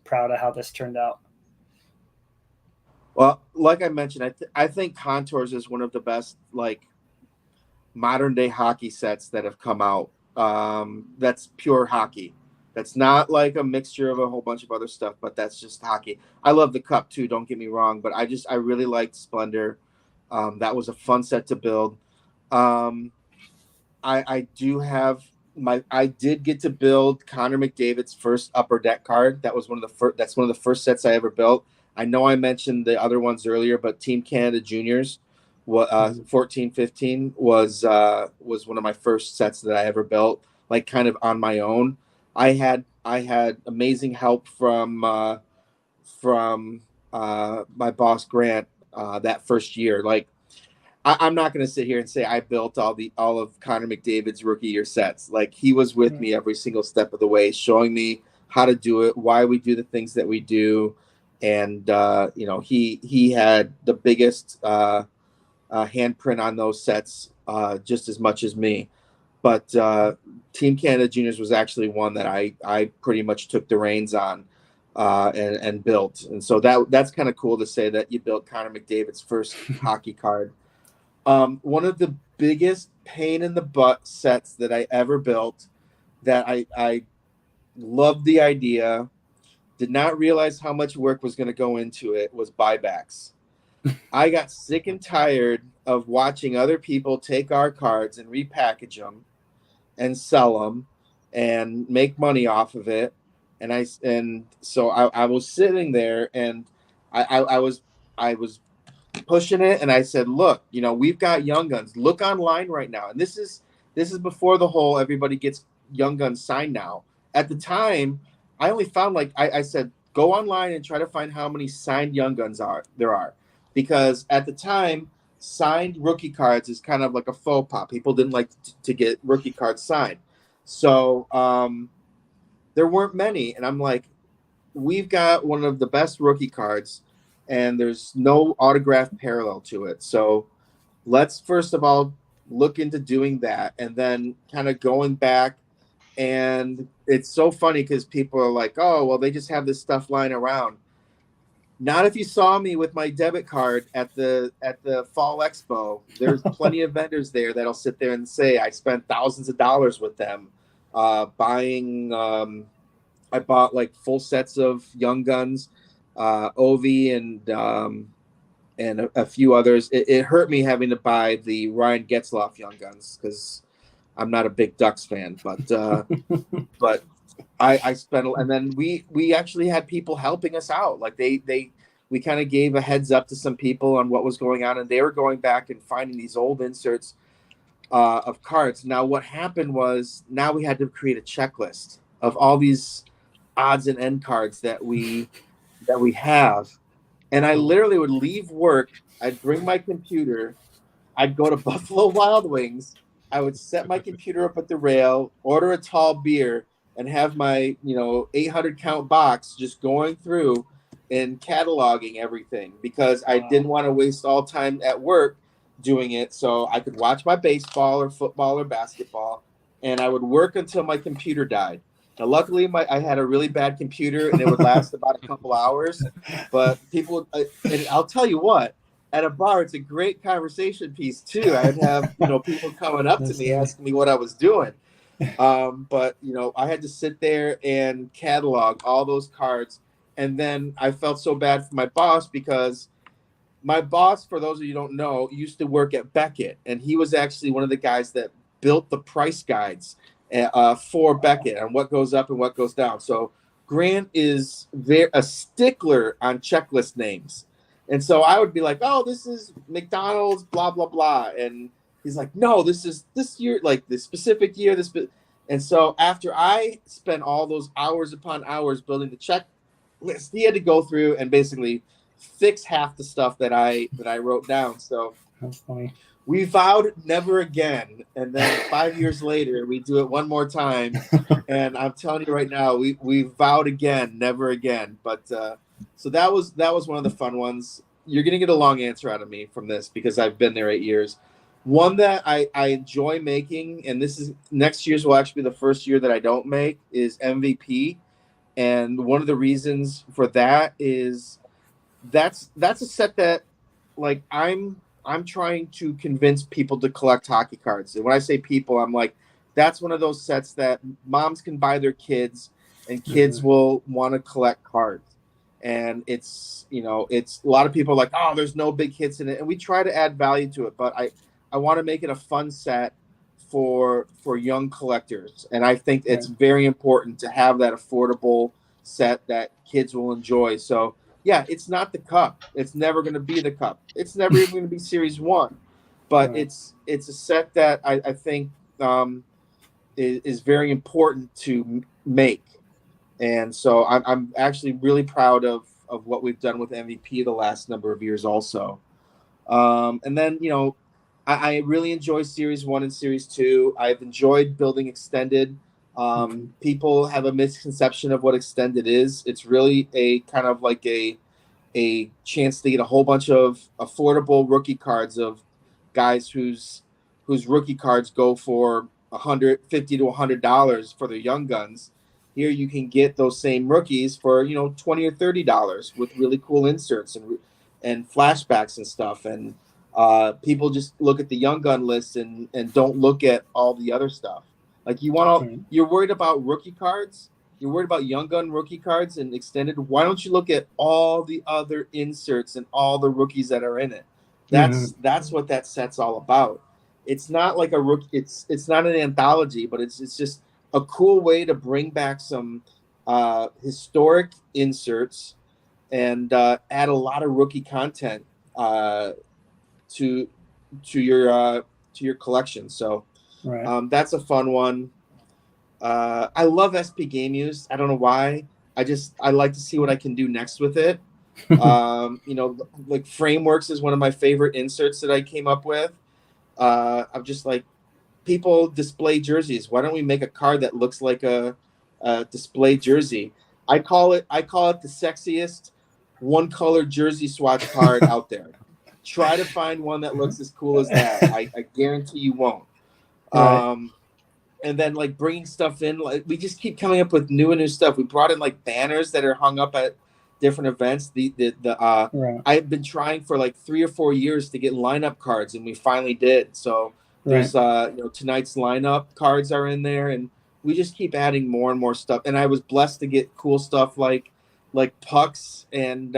proud of how this turned out? Well, like I mentioned, I think Contours is one of the best, like, modern day hockey sets that have come out. That's pure hockey. That's not like a mixture of a whole bunch of other stuff, but that's just hockey. I love the cup too, don't get me wrong, but I really liked Splendor. That was a fun set to build. I did get to build Connor McDavid's first Upper Deck card. That's one of the first sets I ever built. I know I mentioned the other ones earlier, but Team Canada Juniors, 14-15 was one of my first sets that I ever built, like kind of on my own. I had amazing help from my boss Grant that first year. Like I'm not going to sit here and say I built all of Connor McDavid's rookie year sets. Like he was with me every single step of the way, showing me how to do it, why we do the things that we do, and he had the biggest handprint on those sets, just as much as me. But Team Canada Juniors was actually one that I pretty much took the reins on and built. And so that's kind of cool to say that you built Connor McDavid's first hockey card. One of the biggest pain in the butt sets that I ever built, that I loved the idea, did not realize how much work was going to go into it, was buybacks. I got sick and tired of watching other people take our cards and repackage them and sell them and make money off of it. And so I was sitting there, and I was pushing it, and I said, look, we've got Young Guns. Look online right now. And this is before the whole everybody gets Young Guns signed now. At the time, I only found, like, I said, go online and try to find how many signed Young Guns there are. Because at the time, signed rookie cards is kind of like a faux pas. People didn't like to get rookie cards signed. So there weren't many. And I'm like, we've got one of the best rookie cards, and there's no autographed parallel to it. So let's first of all look into doing that, and then kind of going back. And it's so funny because people are like, oh, well, they just have this stuff lying around. Not if you saw me with my debit card at the Fall Expo. There's plenty of vendors there that'll sit there and say, I spent thousands of dollars with them buying. I bought like full sets of Young Guns, Ovi, and a few others. It hurt me having to buy the Ryan Getzlaf Young Guns because I'm not a big Ducks fan, but I spent, and then we actually had people helping us out. Like we kind of gave a heads up to some people on what was going on, and they were going back and finding these old inserts of cards. Now what happened was, now we had to create a checklist of all these odds and end cards that we have. And I literally would leave work, I'd bring my computer, I'd go to Buffalo Wild Wings, I would set my computer up at the rail, order a tall beer, and have my 800 count box just going through and cataloging everything, because I didn't want to waste all time at work doing it, so I could watch my baseball or football or basketball, and I would work until my computer died. Now, luckily, I had a really bad computer, and it would last about a couple hours. But people, and I'll tell you what, at a bar, it's a great conversation piece too. I'd have people coming up to me asking me what I was doing. But I had to sit there and catalog all those cards, and then I felt so bad for my boss, because my boss, for those of you who don't know, used to work at Beckett, and he was actually one of the guys that built the price guides for Beckett and what goes up and what goes down. So Grant is a stickler on checklist names. And so I would be like, oh, this is McDonald's, blah, blah, blah. And he's like, no, this is this year, like the specific year. And so after I spent all those hours upon hours building the checklist, he had to go through and basically fix half the stuff that I wrote down. So That's funny. we vowed never again, and then 5 years later, we do it one more time. And I'm telling you right now, we vowed again, never again. But so that was one of the fun ones. You're gonna get a long answer out of me from this, because I've been there 8 years. One that I enjoy making, and this is next year's will actually be the first year that I don't make, is MVP. And one of the reasons for that is that's a set that, like, I'm trying to convince people to collect hockey cards. And when I say people, I'm like, that's one of those sets that moms can buy their kids, and kids will want to collect cards. And it's a lot of people are like, oh, there's no big hits in it. And we try to add value to it, but I want to make it a fun set for young collectors. And I think it's very important to have that affordable set that kids will enjoy. So yeah, it's not the cup. It's never going to be the cup. It's never even going to be Series 1. But it's a set that I think is very important to make. And so I'm actually really proud of what we've done with MVP the last number of years also. And then, I really enjoy Series 1 and Series 2. I've enjoyed building Extended. People have a misconception of what Extended is. It's really a kind of like a chance to get a whole bunch of affordable rookie cards of guys whose rookie cards go for $150 to $100 for their Young Guns. Here you can get those same rookies for $20 or $30 with really cool inserts and flashbacks and stuff. And people just look at the Young Gun list and don't look at all the other stuff. Like you're worried about rookie cards. you're worried about Young Gun rookie cards and extended, why don't you look at all the other inserts and all the rookies that are in it? That's what that set's all about. It's not like a rookie. It's not an anthology, but it's just a cool way to bring back some historic inserts and add a lot of rookie content to your collection. So that's a fun one. I love SP Game Use. I don't know why. I like to see what I can do next with it. Like Frameworks is one of my favorite inserts that I came up with. I'm just like, people display jerseys. Why don't we make a card that looks like a display jersey? I call it the sexiest one color jersey swatch card out there. Try to find one that looks as cool as that. I guarantee you won't. And then like bringing stuff in, like we just keep coming up with new stuff. We brought in like banners that are hung up at different events. I've been trying for like 3 or 4 years to get lineup cards, and we finally did. So there's tonight's lineup cards are in there, and we just keep adding more and more stuff. And I was blessed to get cool stuff like pucks and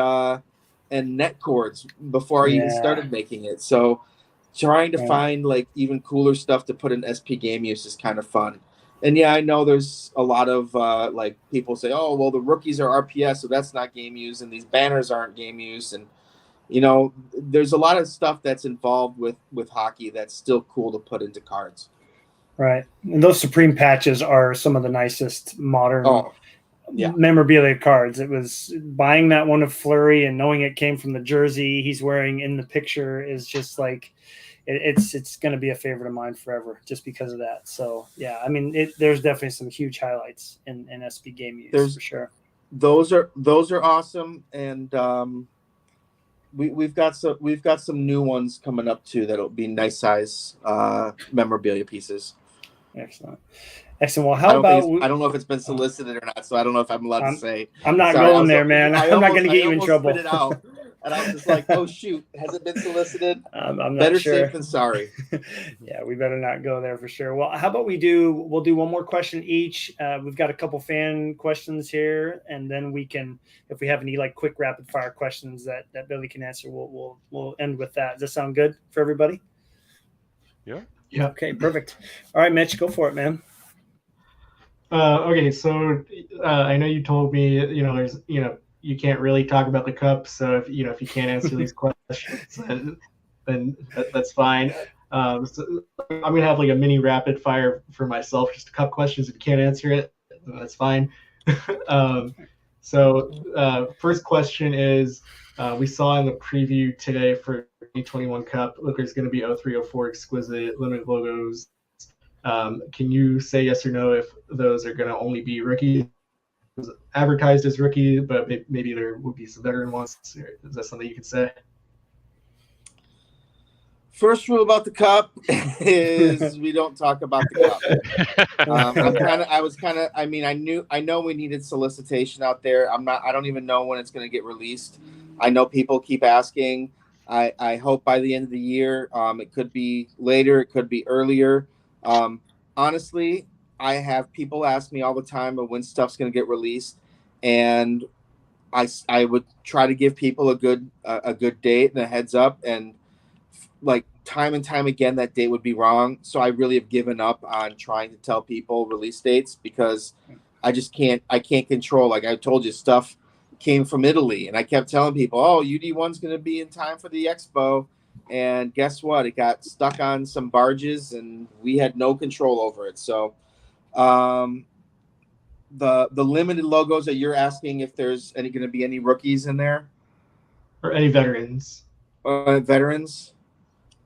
net cords before I even started making it. So trying to find like even cooler stuff to put in SP Game Use is kind of fun. And I know there's a lot of like people say, oh, well, the rookies are RPS, so that's not game use, and these banners aren't game use. And, there's a lot of stuff that's involved with hockey that's still cool to put into cards. Right. And those Supreme patches are some of the nicest modern memorabilia cards. It was buying that one of Fleury and knowing it came from the jersey he's wearing in the picture is just like, it's going to be a favorite of mine forever just because of that. So I mean, there's definitely some huge highlights in SP Game Use for sure. Those are awesome. And we've got some new ones coming up too that'll be nice size memorabilia pieces. Excellent. Well, how about I don't know if it's been solicited or not, so I don't know if I'm allowed to say. I'm not going there, man. I'm not going to get you in trouble. Spit it out, and I was just like, "Oh shoot, has it been solicited?" I'm not better sure. Safe than sorry. We better not go there for sure. Well, how about we'll do one more question each. We've got a couple fan questions here, and then we can, if we have any like quick rapid fire questions that Billy can answer, we'll end with that. Does that sound good for everybody? Yeah. Okay, perfect. All right, Mitch, go for it, man. Okay, so I know you told me, there's, you can't really talk about the cup. So if you can't answer these questions, then that's fine. So I'm gonna have like a mini rapid fire for myself, just a cup questions. If you can't answer it, then that's fine. So first question is, we saw in the preview today for 2021 Cup, look, there's going to be 0304 Exquisite limited logos. Can you say yes or no if those are going to only be rookie, advertised as rookie, but maybe there will be some veteran ones? Is that something you can say? First rule about the cup is we don't talk about the cup. I know we needed solicitation out there. I don't even know when it's going to get released. I know people keep asking. I hope by the end of the year. It could be later. It could be earlier. Honestly, I have people ask me all the time of when stuff's going to get released, and I would try to give people a good date and a heads up, and like time and time again that date would be wrong. So I really have given up on trying to tell people release dates because I can't control. Like I told you, stuff came from Italy, and I kept telling people, oh, UD1's going to be in time for the expo. And guess what? It got stuck on some barges, and we had no control over it. So the limited logos that you're asking if there's going to be any rookies in there? Or any veterans? Veterans?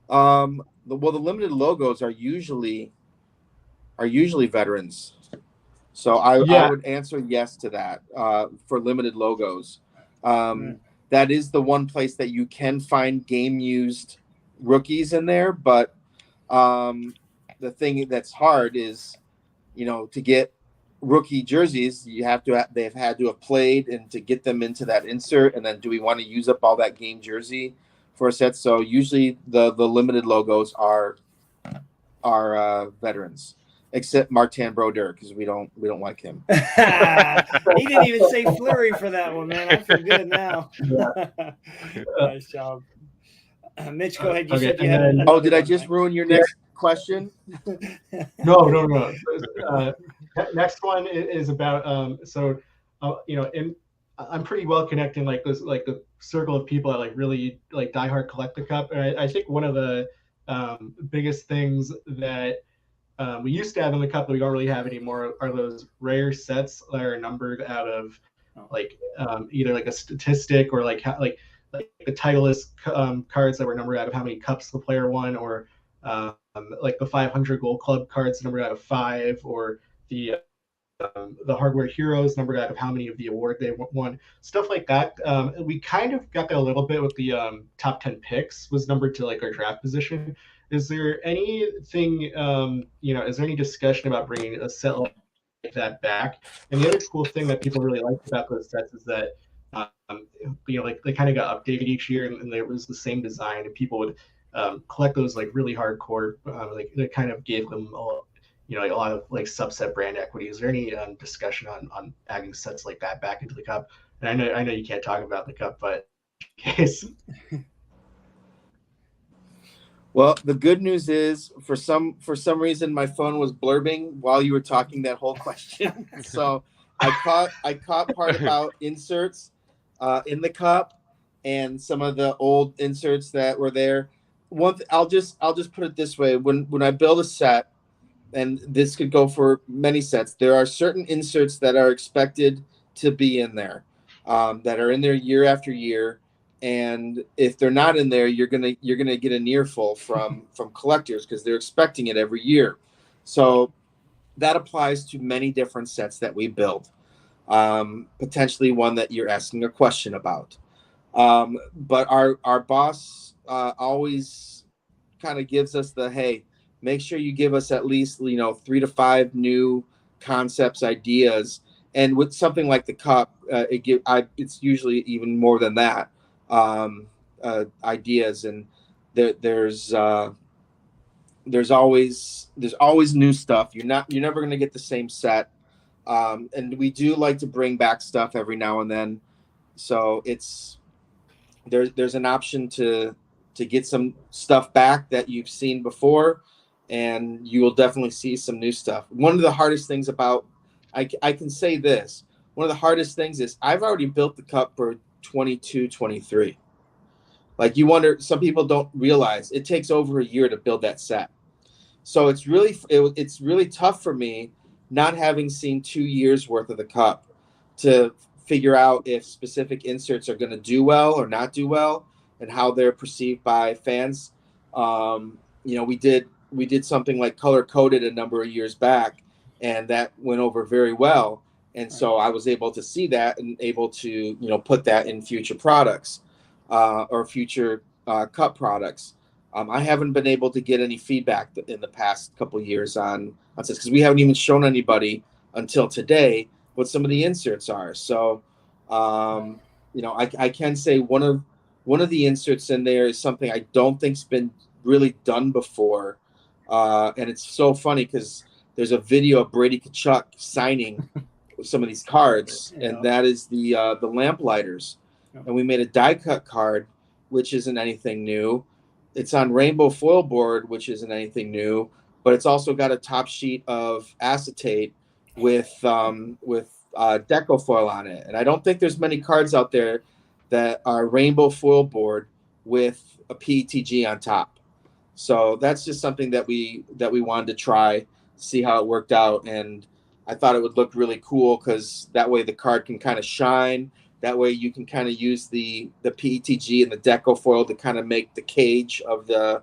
The limited logos are usually veterans. So I would answer yes to that for limited logos. That is the one place that you can find game-used rookies in there. But the thing that's hard is, to get rookie jerseys, they've had to have played, and to get them into that insert. And then do we want to use up all that game jersey for a set? So usually the limited logos are veterans. except Martin Brodeur, because we don't like him. He didn't even say Fleury for that one, man. I feel good now. Nice job. Mitch, go ahead. You Okay, said you and had then- another Oh, did I one, just right? ruin your next question? No. Next one is about I'm pretty well connecting like the circle of people that like really like diehard collect the cup, and I think one of the biggest things that we used to have in the cup that we don't really have anymore are those rare sets that are numbered out of like either like a statistic or like the Titleist cards that were numbered out of how many cups the player won, or like the 500 Gold Club cards numbered out of 5, or the Hardware Heroes numbered out of how many of the award they won, stuff like that. We kind of got that a little bit with the top 10 picks was numbered to like our draft position. Is there anything, is there any discussion about bringing a set like that back? And the other cool thing that people really liked about those sets is that, like they kind of got updated each year, and there was the same design, and people would collect those like really hardcore. Like they kind of gave them like a lot of like subset brand equity. Is there any discussion on adding sets like that back into the cup? And I know you can't talk about the cup, but in case. Well, the good news is for some reason my phone was blurbing while you were talking that whole question. So I caught part about inserts in the cup and some of the old inserts that were there. I'll just put it this way: when I build a set, and this could go for many sets, there are certain inserts that are expected to be in there, that are in there year after year. And if they're not in there, you're gonna get an earful from collectors because they're expecting it every year. So that applies to many different sets that we build. Potentially one that you're asking a question about. But our boss always kind of gives us the, hey, make sure you give us at least 3 to 5 new concepts, ideas, and with something like the cup, it's usually even more than that. Ideas, and there's always new stuff. You're never going to get the same set, and we do like to bring back stuff every now and then. So there's an option to get some stuff back that you've seen before, and you will definitely see some new stuff. One of the hardest things about I can say this. One of the hardest things is I've already built the cup for 22, 23. Like, you wonder, some people don't realize it takes over a year to build that set. So it's really tough for me, not having seen 2 years worth of the cup, to figure out if specific inserts are going to do well or not do well, and how they're perceived by fans. We did something like color coded a number of years back, and that went over very well. And so I was able to see that and able to, put that in future products, or future cup products. I haven't been able to get any feedback in the past couple of years on this, because we haven't even shown anybody until today what some of the inserts are. So, I can say one of the inserts in there is something I don't think's been really done before, and it's so funny because there's a video of Brady Tkachuk signing some of these cards, and that is the Lamplighters. And we made a die cut card, which isn't anything new. It's on rainbow foil board, which isn't anything new, but it's also got a top sheet of acetate with deco foil on it. And I don't think there's many cards out there that are rainbow foil board with a PETG on top. So that's just something that we wanted to try, see how it worked out. And I thought it would look really cool, because that way the card can kind of shine. That way you can kind of use the PETG and the deco foil to kind of make the cage of the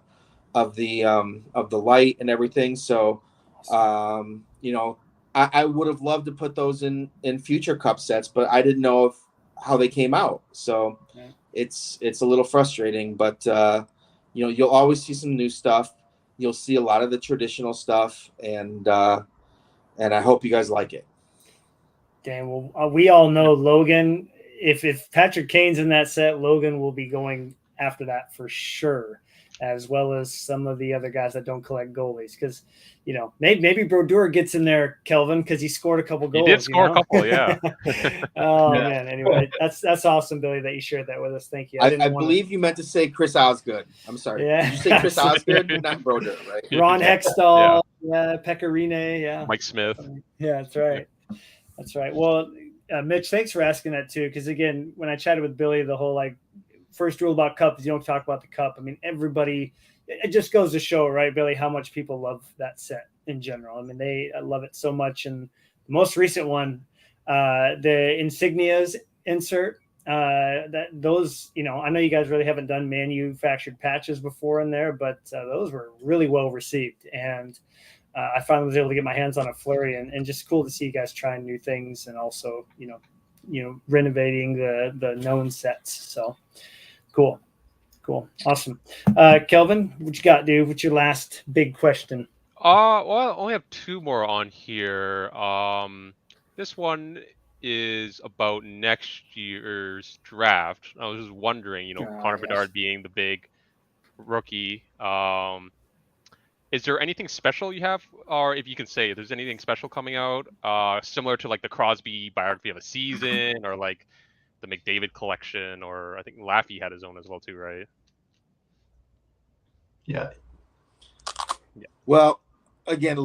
light and everything. So, I would have loved to put those in future cup sets, but I didn't know how they came out. So it's a little frustrating, but you'll always see some new stuff. You'll see a lot of the traditional stuff, and I hope you guys like it. Dan, well, we all know Logan. If Patrick Kane's in that set, Logan will be going after that for sure. as well as some of the other guys that don't collect goalies. Because, you know, maybe Brodeur gets in there, Kelvin, because he scored a couple goals. He did score a couple, yeah. Oh, Yeah. man. Anyway, that's awesome, Billy, that you shared that with us. Thank you. I believe you meant to say Chris Osgood. I'm sorry. Yeah. Did you say Chris Osgood? Not Brodeur, right? Ron Hextall, yeah, Pecorine, yeah. Mike Smith. Yeah, that's right. That's right. Well, Mitch, thanks for asking that too. Because again, when I chatted with Billy, the whole like first rule about cup is you don't talk about the cup. I mean, everybody, it just goes to show, right, Billy, how much people love that set in general. I mean, they love it so much. And the most recent one, the insignias insert, that those, you know, I know you guys really haven't done manufactured patches before in there, but those were really well received. And I finally was able to get my hands on a flurry, and just cool to see you guys trying new things and also, you know, renovating the known sets. So cool. Awesome. Kelvin, what you got, dude? What's your last big question? Well, I only have two more on here. This one is about next year's draft. I was just wondering, you know, Connor Bedard being the big rookie, is there anything special you have, or if you can say if there's anything special coming out, similar to like the Crosby biography of a season, or like the McDavid collection, or I think Laffy had his own as well too, right? Yeah. Well, again,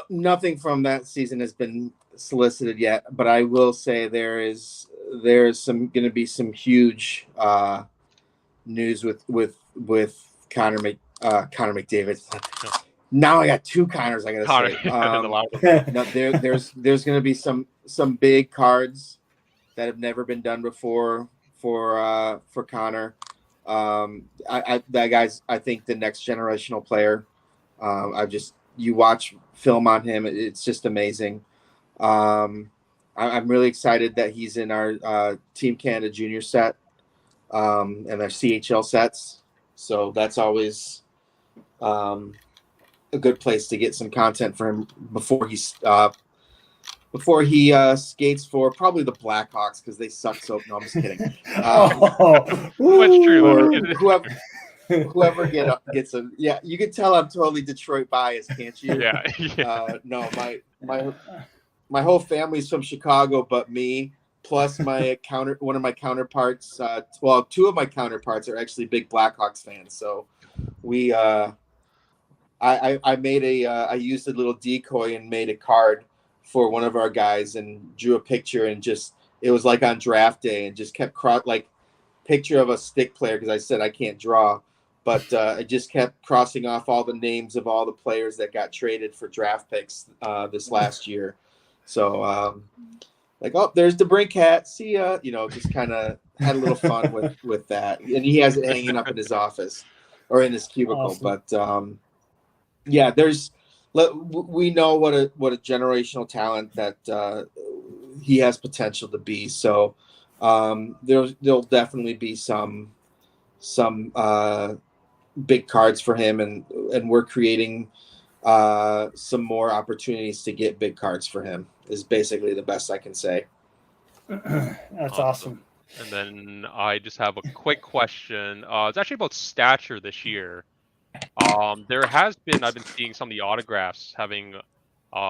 nothing from that season has been solicited yet, but I will say there's going to be some huge news with Connor McDavid. Now I got two Connors. I gotta say, no, there's going to be some big cards that have never been done before for Connor. That guy's, I think, the next generational player. You watch film on him, it's just amazing. I'm really excited that he's in our Team Canada Junior set and our CHL sets. So that's always a good place to get some content for him before he skates for probably the Blackhawks, because they suck. So no, I'm just kidding. That's true. Or whoever gets him. Yeah, you can tell I'm totally Detroit biased, can't you? Yeah. No, my whole family's from Chicago, but me, plus one of my counterparts. Well, two of my counterparts are actually big Blackhawks fans. So we, I used a little decoy and made a card for one of our guys and drew a picture, and it was like on draft day, and just kept picture of a stick player, because I said I can't draw, but I just kept crossing off all the names of all the players that got traded for draft picks this last year. So there's the Brink hat. See ya. You know, just kind of had a little fun with that, and he has it hanging up in his office or in his cubicle. Awesome. But we know what a generational talent that he has potential to be. So there'll definitely be some big cards for him, and we're creating some more opportunities to get big cards for him, is basically the best I can say. That's awesome. And then I just have a quick question. It's actually about stature this year. I've been seeing some of the autographs having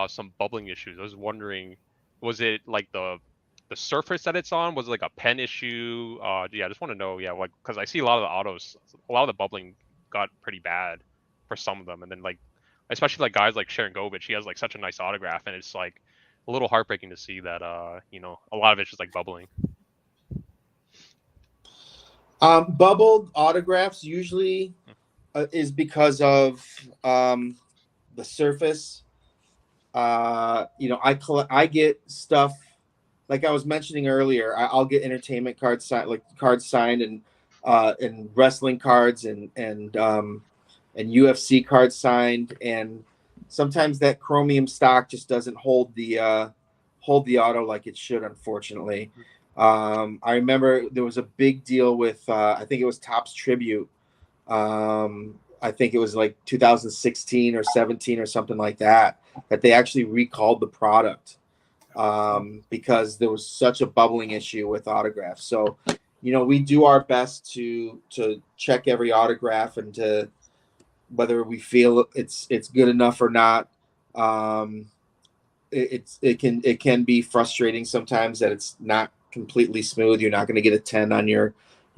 some bubbling issues. I was wondering, was it like the surface that it's on? Was it like a pen issue? I just want to know, because I see a lot of the autos, a lot of the bubbling got pretty bad for some of them, and then like especially like guys like Sharon Govich, he has like such a nice autograph, and it's like a little heartbreaking to see that a lot of it's just like bubbling. Bubbled autographs usually is because of the surface. I get stuff like I was mentioning earlier. I'll get entertainment cards signed, and wrestling cards and UFC cards signed, and sometimes that chromium stock just doesn't hold the auto like it should, unfortunately. I remember there was a big deal with I think it was Topps Tribute. I think it was like 2016 or 17 or something like that they actually recalled the product because there was such a bubbling issue with autographs. So, we do our best to check every autograph and to whether we feel it's good enough or not. It can be frustrating sometimes that it's not completely smooth. You're not going to get a 10 on your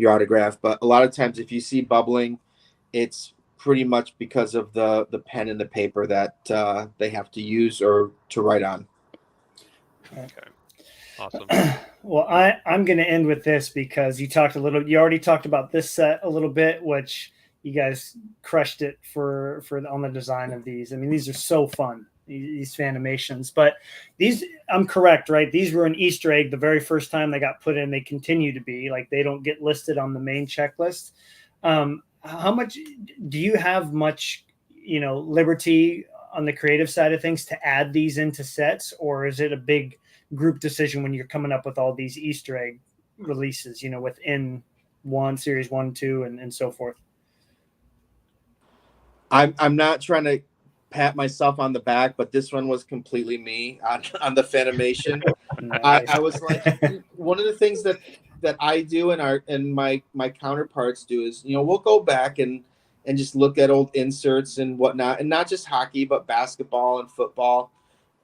autograph, but a lot of times if you see bubbling, it's pretty much because of the pen and the paper that they have to use or to write on. Okay. Awesome. Well, I'm going to end with this because you already talked about this set a little bit, which you guys crushed it for on the design of these. I mean, these are so fun, these Fanimations, but these, I'm correct, right? These were an Easter egg the very first time they got put in. They continue to be, like, they don't get listed on the main checklist. How much do you have much, liberty on the creative side of things to add these into sets, or is it a big group decision when you're coming up with all these Easter egg releases, within series 1, 2, and so forth? I'm not trying to pat myself on the back, but this one was completely me on the Fanimation. Nice. I was like, one of the things that I do and my counterparts do is, we'll go back and just look at old inserts and whatnot, and not just hockey, but basketball and football.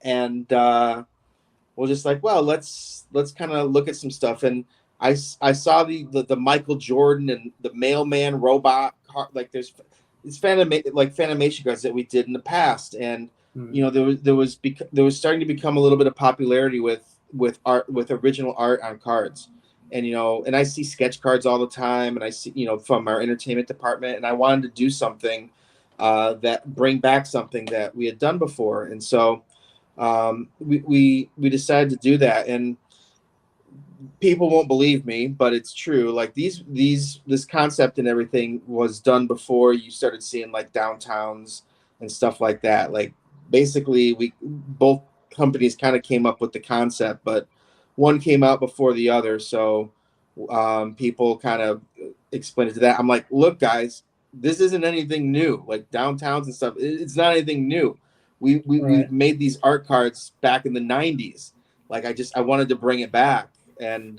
And we'll just like, well, let's kind of look at some stuff. And I saw the Michael Jordan and the mailman robot, like there's Fanimation cards that we did in the past. And, there was starting to become a little bit of popularity with original art on cards. And, and I see sketch cards all the time, and I see, from our entertainment department, and I wanted to do something that bring back something that we had done before. And so we decided to do that. And people won't believe me, but it's true. Like this concept and everything was done before you started seeing like downtowns and stuff like that. Like basically both companies kind of came up with the concept, but one came out before the other. So people kind of explained it to that. I'm like, look, guys, this isn't anything new. Like downtowns and stuff, it's not anything new. We've made these art cards back in the 90s. Like I wanted to bring it back. And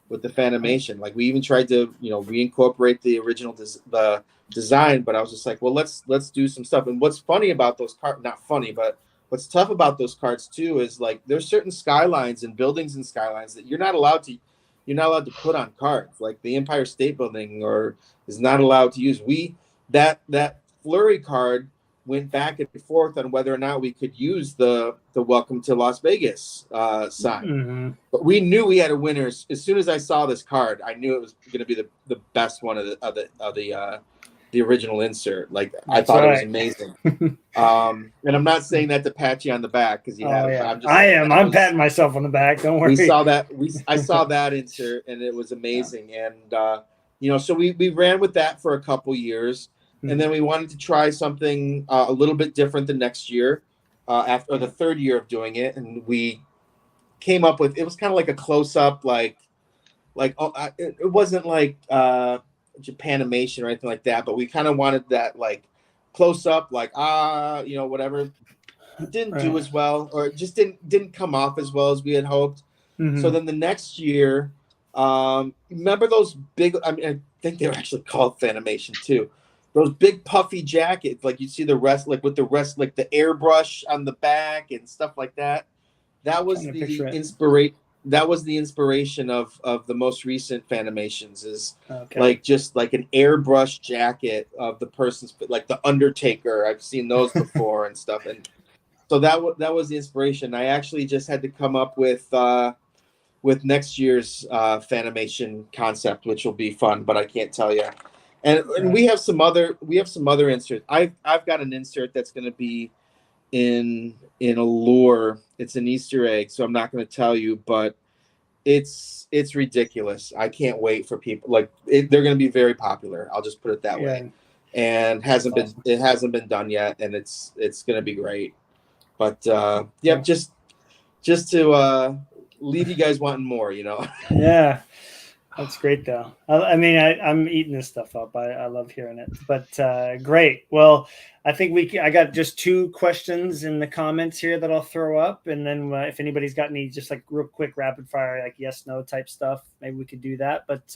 with the Fanimation, like we even tried to reincorporate the original the design, but I was just like, well, let's do some stuff. And what's funny about those cards, not funny, but what's tough about those cards too is like there's certain skylines and buildings and skylines that you're not allowed to put on cards. Like the Empire State Building is not allowed to use. That Flurry card went back and forth on whether or not we could use the Welcome to Las Vegas sign. Mm-hmm. But we knew we had a winner. As soon as I saw this card, I knew it was going to be the best one of the original insert. Like I thought it was amazing. And I'm not saying that to pat you on the back because I'm patting myself on the back. Don't worry. We saw that. I saw that insert and it was amazing. Yeah. And so we ran with that for a couple years. And then we wanted to try something a little bit different the next year, after the third year of doing it, and we came up with, it was kind of like a close-up, it wasn't like Japanimation or anything like that, but we kind of wanted that like close-up, like whatever. It didn't do as well, or it just didn't come off as well as we had hoped. Mm-hmm. So then the next year, remember those big? I mean, I think they were actually called Fanimation too. Those big puffy jackets, like you see the rest, like with the rest, like the airbrush on the back and stuff like that. That was the inspiration. That was the inspiration of the most recent Fanimations. Is like just like an airbrush jacket of the person's, like the Undertaker. I've seen those before and stuff. And so that was the inspiration. I actually just had to come up with next year's Fanimation concept, which will be fun, but I can't tell you. And we have some other inserts. I've got an insert that's going to be in a lure. It's an Easter egg, so I'm not going to tell you, but it's ridiculous. I can't wait for people. Like they're going to be very popular. I'll just put it that way. And it hasn't been done yet, and it's going to be great. But just to leave you guys wanting more, Yeah. That's great, though. I mean, I'm eating this stuff up. I love hearing it. But great. Well, I think I got just 2 questions in the comments here that I'll throw up, and then if anybody's got any just like real quick rapid fire, like yes, no type stuff, maybe we could do that. But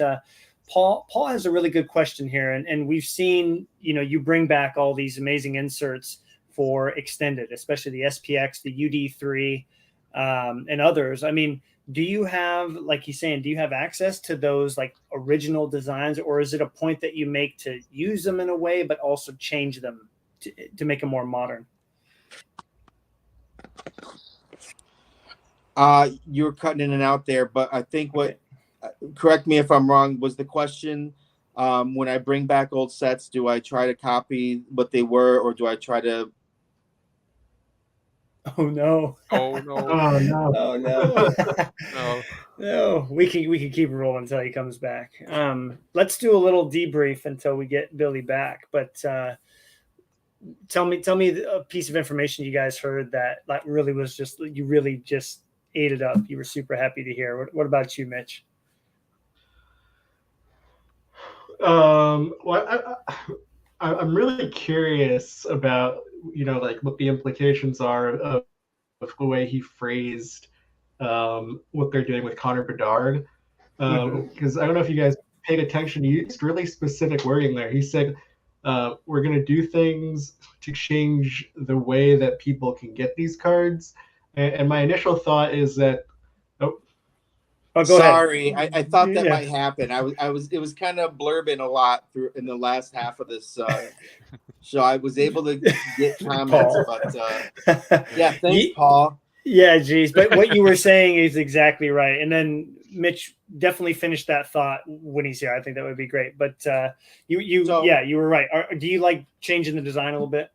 Paul has a really good question here, and we've seen, you bring back all these amazing inserts for extended, especially the SPX, the UD3, and others. I mean, do you have, like he's saying, do you have access to those like original designs, or is it a point that you make to use them in a way, but also change them to make them more modern? You're cutting in and out there, but I think correct me if I'm wrong, was the question, when I bring back old sets, do I try to copy what they were, or do I try to? Oh no. Oh no. Oh no. Oh no. No. No, we can keep rolling until he comes back. Let's do a little debrief until we get Billy back. But tell me a piece of information you guys heard that really was you really just ate it up. You were super happy to hear. What about you, Mitch? Well, I'm really curious about, like what the implications are of the way he phrased what they're doing with Connor Bedard. Because I don't know if you guys paid attention, he used really specific wording there. He said, we're going to do things to change the way that people can get these cards. And my initial thought is that, go sorry, ahead. I thought that might happen. It was kind of blurbing a lot in the last half of this so I was able to get comments, but yeah, thanks, Paul. Yeah, geez, but what you were saying is exactly right. And then Mitch definitely finished that thought when he's here. I think that would be great. But you were right. Do you like changing the design a little bit?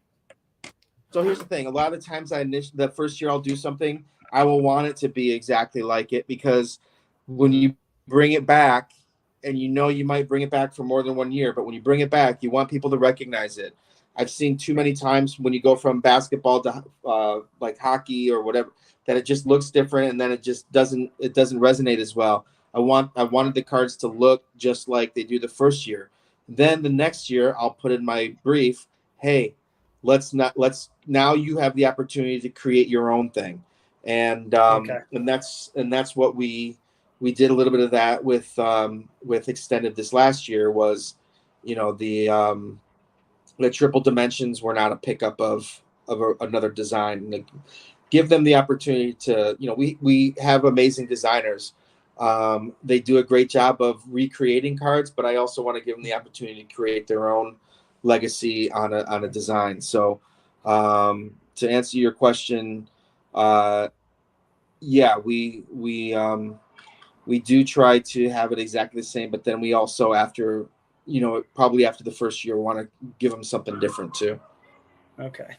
So here's the thing. A lot of times the first year I'll do something, I will want it to be exactly like it, because when you bring it back, and you might bring it back for more than 1 year, but when you bring it back, you want people to recognize it. I've seen too many times when you go from basketball to like hockey or whatever, that it just looks different, and then it doesn't resonate as well. I wanted the cards to look just like they do the first year. Then the next year I'll put in my brief, hey, now you have the opportunity to create your own thing. And and that's what we did a little bit of that with Extended this last year. Was the triple dimensions were not a pickup of another design. Like, give them the opportunity to, we have amazing designers. They do a great job of recreating cards, but I also want to give them the opportunity to create their own legacy on a design. So to answer your question, we do try to have it exactly the same, but then we also, probably after the first year, want to give them something different too. Okay.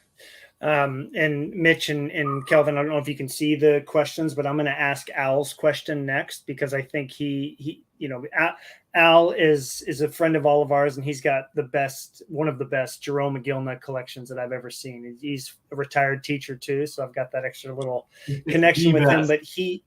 And Mitch and Kelvin, I don't know if you can see the questions, but I'm going to ask Al's question next, because I think Al is a friend of all of ours, and he's got one of the best Jerome McGillna collections that I've ever seen. He's a retired teacher too, so I've got that extra little connection with him. But the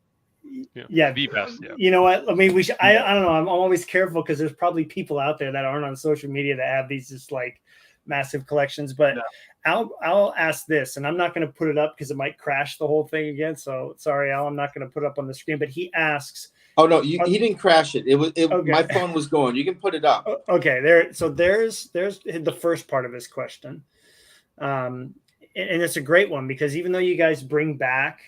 best. Yeah. You know what? I mean, I don't know. I'm always careful, because there's probably people out there that aren't on social media that have these just like massive collections. But I'll ask this, and I'm not going to put it up because it might crash the whole thing again. So sorry, Al, I'm not going to put it up on the screen. But he asks. Oh no, he didn't crash it. Okay. My phone was going. You can put it up. Okay, so there's the first part of his question, and it's a great one, because even though you guys bring back,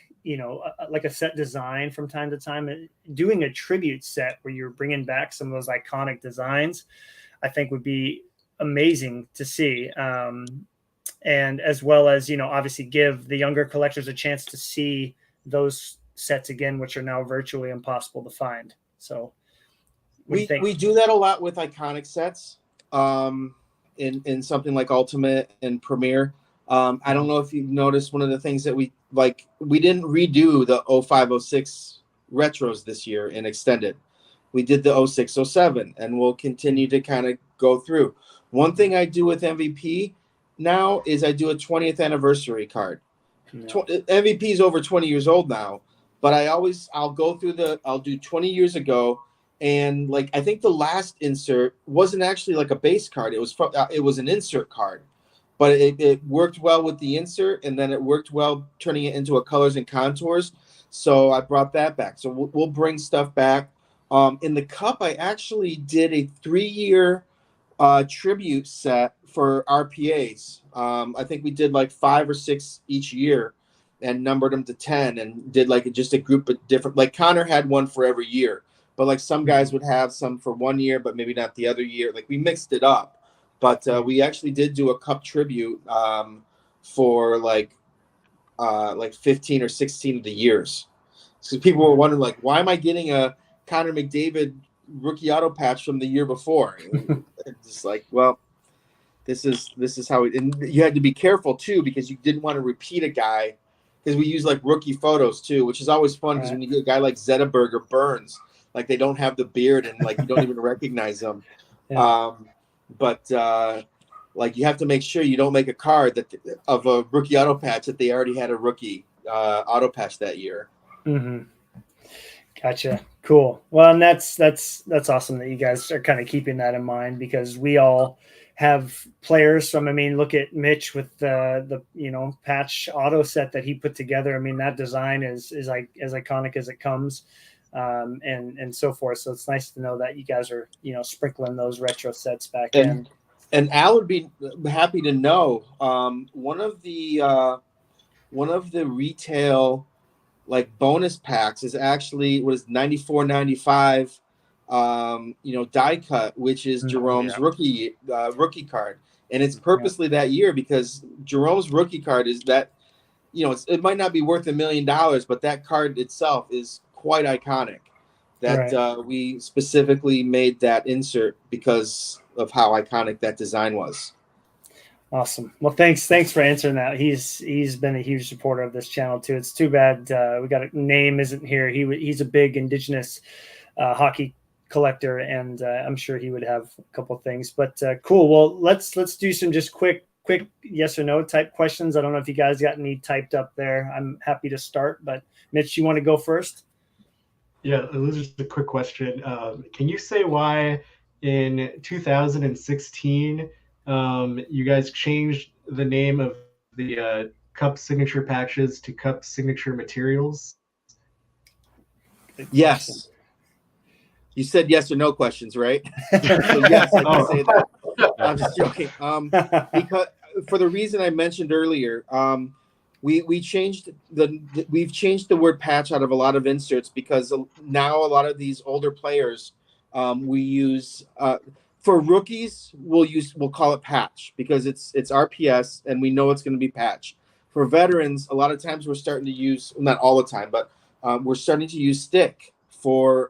like a set design from time to time, doing a tribute set where you're bringing back some of those iconic designs, I think would be amazing to see. And as well as, obviously give the younger collectors a chance to see those sets again, which are now virtually impossible to find. So we do that a lot with iconic sets, in something like Ultimate and Premier. I don't know if you've noticed, one of the things that we didn't redo the 0506 retros this year in Extended. We did the 0607, and we'll continue to kind of go through. One thing I do with MVP now is I do a 20th anniversary card. Yeah. MVP is over 20 years old now, but I'll go through I'll do 20 years ago. And I think the last insert wasn't actually like a base card. It was an insert card, but it worked well with the insert, and then it worked well turning it into a colors and contours. So I brought that back. So we'll bring stuff back. In the Cup, I actually did a 3-year tribute set for RPAs. I think we did like 5 or 6 each year and numbered them to 10 and did like just a group of different, like Connor had one for every year, but like some guys would have some for 1 year, but maybe not the other year. Like we mixed it up, but we actually did do a Cup tribute for like 15 or 16 of the years. So people were wondering like, why am I getting a Connor McDavid rookie auto patch from the year before? It's just like, well, this is how it, and you had to be careful too, because you didn't want to repeat a guy, because we use like rookie photos too, which is always fun, because when you get a guy like Zetterberg or Burns, like they don't have the beard and like you don't even recognize them. But like you have to make sure you don't make a card that of a rookie auto patch that they already had a rookie auto patch that year. Mm-hmm. Gotcha. Cool. Well, and that's awesome that you guys are kind of keeping that in mind, because we all have players from, I mean, look at Mitch with the patch auto set that he put together. I mean, that design is like as iconic as it comes, and so forth. So it's nice to know that you guys are, sprinkling those retro sets back in. And Al would be happy to know, one of the retail like bonus packs is actually was 94.95 die cut, which is Jerome's rookie card, and it's purposely that year because Jerome's rookie card is that, it might not be worth $1 million, but that card itself is quite iconic. That we specifically made that insert because of how iconic that design was. Awesome. Well, thanks for answering that. He's been a huge supporter of this channel too. It's too bad we got a name isn't here. He's a big Indigenous hockey collector, and I'm sure he would have a couple of things. But cool. Well, let's do some just quick yes or no type questions. I don't know if you guys got any typed up there. I'm happy to start, but Mitch, you want to go first? Yeah, this is just a quick question. Can you say why in 2016 you guys changed the name of the Cup signature patches to Cup signature materials? Yes. You said yes or no questions, right? So yes, I can say that. I'm just joking. Because for the reason I mentioned earlier, we've changed the word patch out of a lot of inserts, because now a lot of these older players, we use for rookies, we'll call it patch because it's RPS and we know it's going to be patch. For veterans, a lot of times we're starting to use, not all the time, but we're starting to use stick for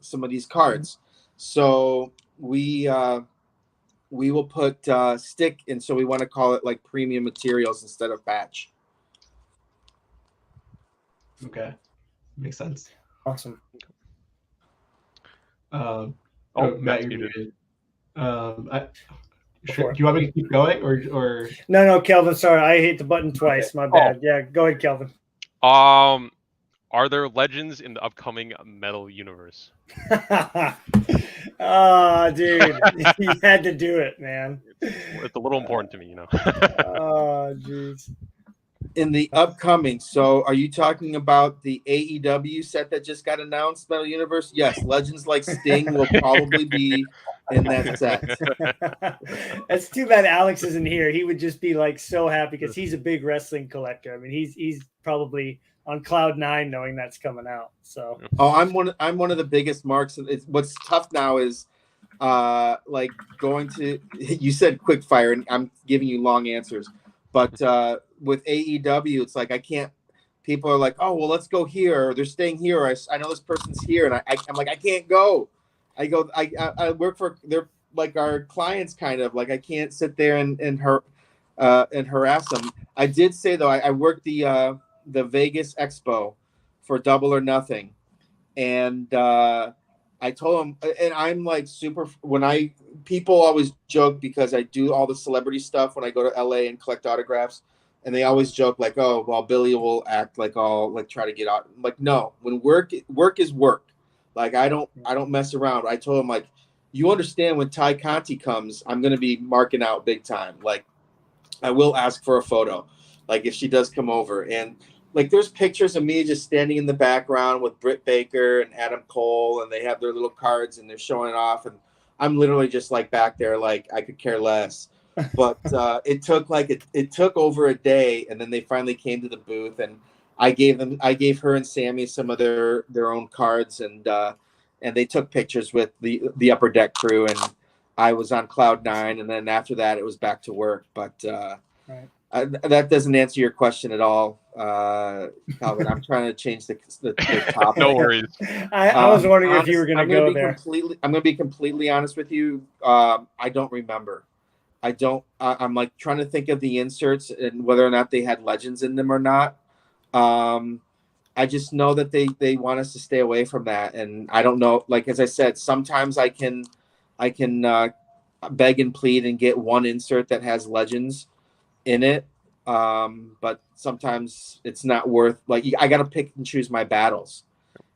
some of these cards. So we will put stick, and so we want to call it like premium materials instead of patch. Okay, makes sense. Awesome. Matt, you're muted. Do you want me to keep going or? No, Kelvin. Sorry, I hit the button twice. Okay. My bad. Yeah, go ahead, Kelvin. Are there legends in the upcoming Metal universe? Oh, dude, you had to do it, man. It's a little important to me, Oh, jeez. In the upcoming, so are you talking about the AEW set that just got announced, Metal Universe? Yes, legends like Sting will probably be in that set. That's too bad Alex isn't here. He would just be like so happy because he's a big wrestling collector. I mean, he's probably on cloud 9 knowing that's coming out. So I'm one of the biggest marks. What's tough now is like going to, you said quick fire and I'm giving you long answers, but with AEW, it's like I can't. People are like, oh well, let's go here. Or they're staying here. Or I know this person's here, and I'm like, I can't go. I work for, they're like our clients, kind of like I can't sit there and harass them. I did say though, I worked the Vegas Expo for Double or Nothing, and I told him, and I'm like super. People always joke because I do all the celebrity stuff when I go to LA and collect autographs. And they always joke like, "Oh, well, Billy will act like I'll like try to get out." I'm like, no, when work is work. Like I don't mess around. I told him like, you understand when Ty Conti comes, I'm gonna be marking out big time. Like, I will ask for a photo, like if she does come over. And like there's pictures of me just standing in the background with Britt Baker and Adam Cole, and they have their little cards and they're showing it off, and I'm literally just like back there, like I could care less. But it took over a day, and then they finally came to the booth, and I gave her and Sammy some of their own cards, and they took pictures with the Upper Deck crew, and I was on cloud 9, and then after that it was back to work. But Right. that doesn't answer your question at all, Calvin. I'm trying to change the topic. No worries. I was wondering if you were going to go there. I'm going to be completely honest with you. I don't remember. I'm like trying to think of the inserts and whether or not they had legends in them or not. I just know that they want us to stay away from that, and I don't know. Like as I said, sometimes I can beg and plead and get one insert that has legends in it, but sometimes it's not worth. Like I got to pick and choose my battles.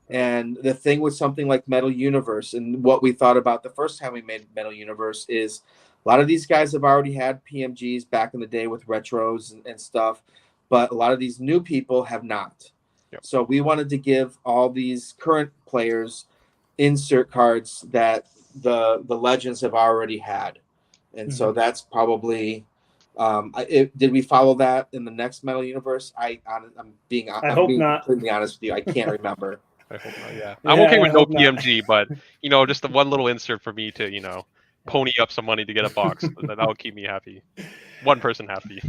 And the thing with something like Metal Universe, and what we thought about the first time we made Metal Universe, is a lot of these guys have already had PMGs back in the day with retros and stuff, but a lot of these new people have not. Yep. So we wanted to give all these current players insert cards that the legends have already had. And so that's probably did we follow that in the next Metal Universe? I'm being completely honest with you. I can't remember. I hope not, yeah. I'm okay with no PMG, but just the one little insert for me to pony up some money to get a box. that would keep me happy. One person happy.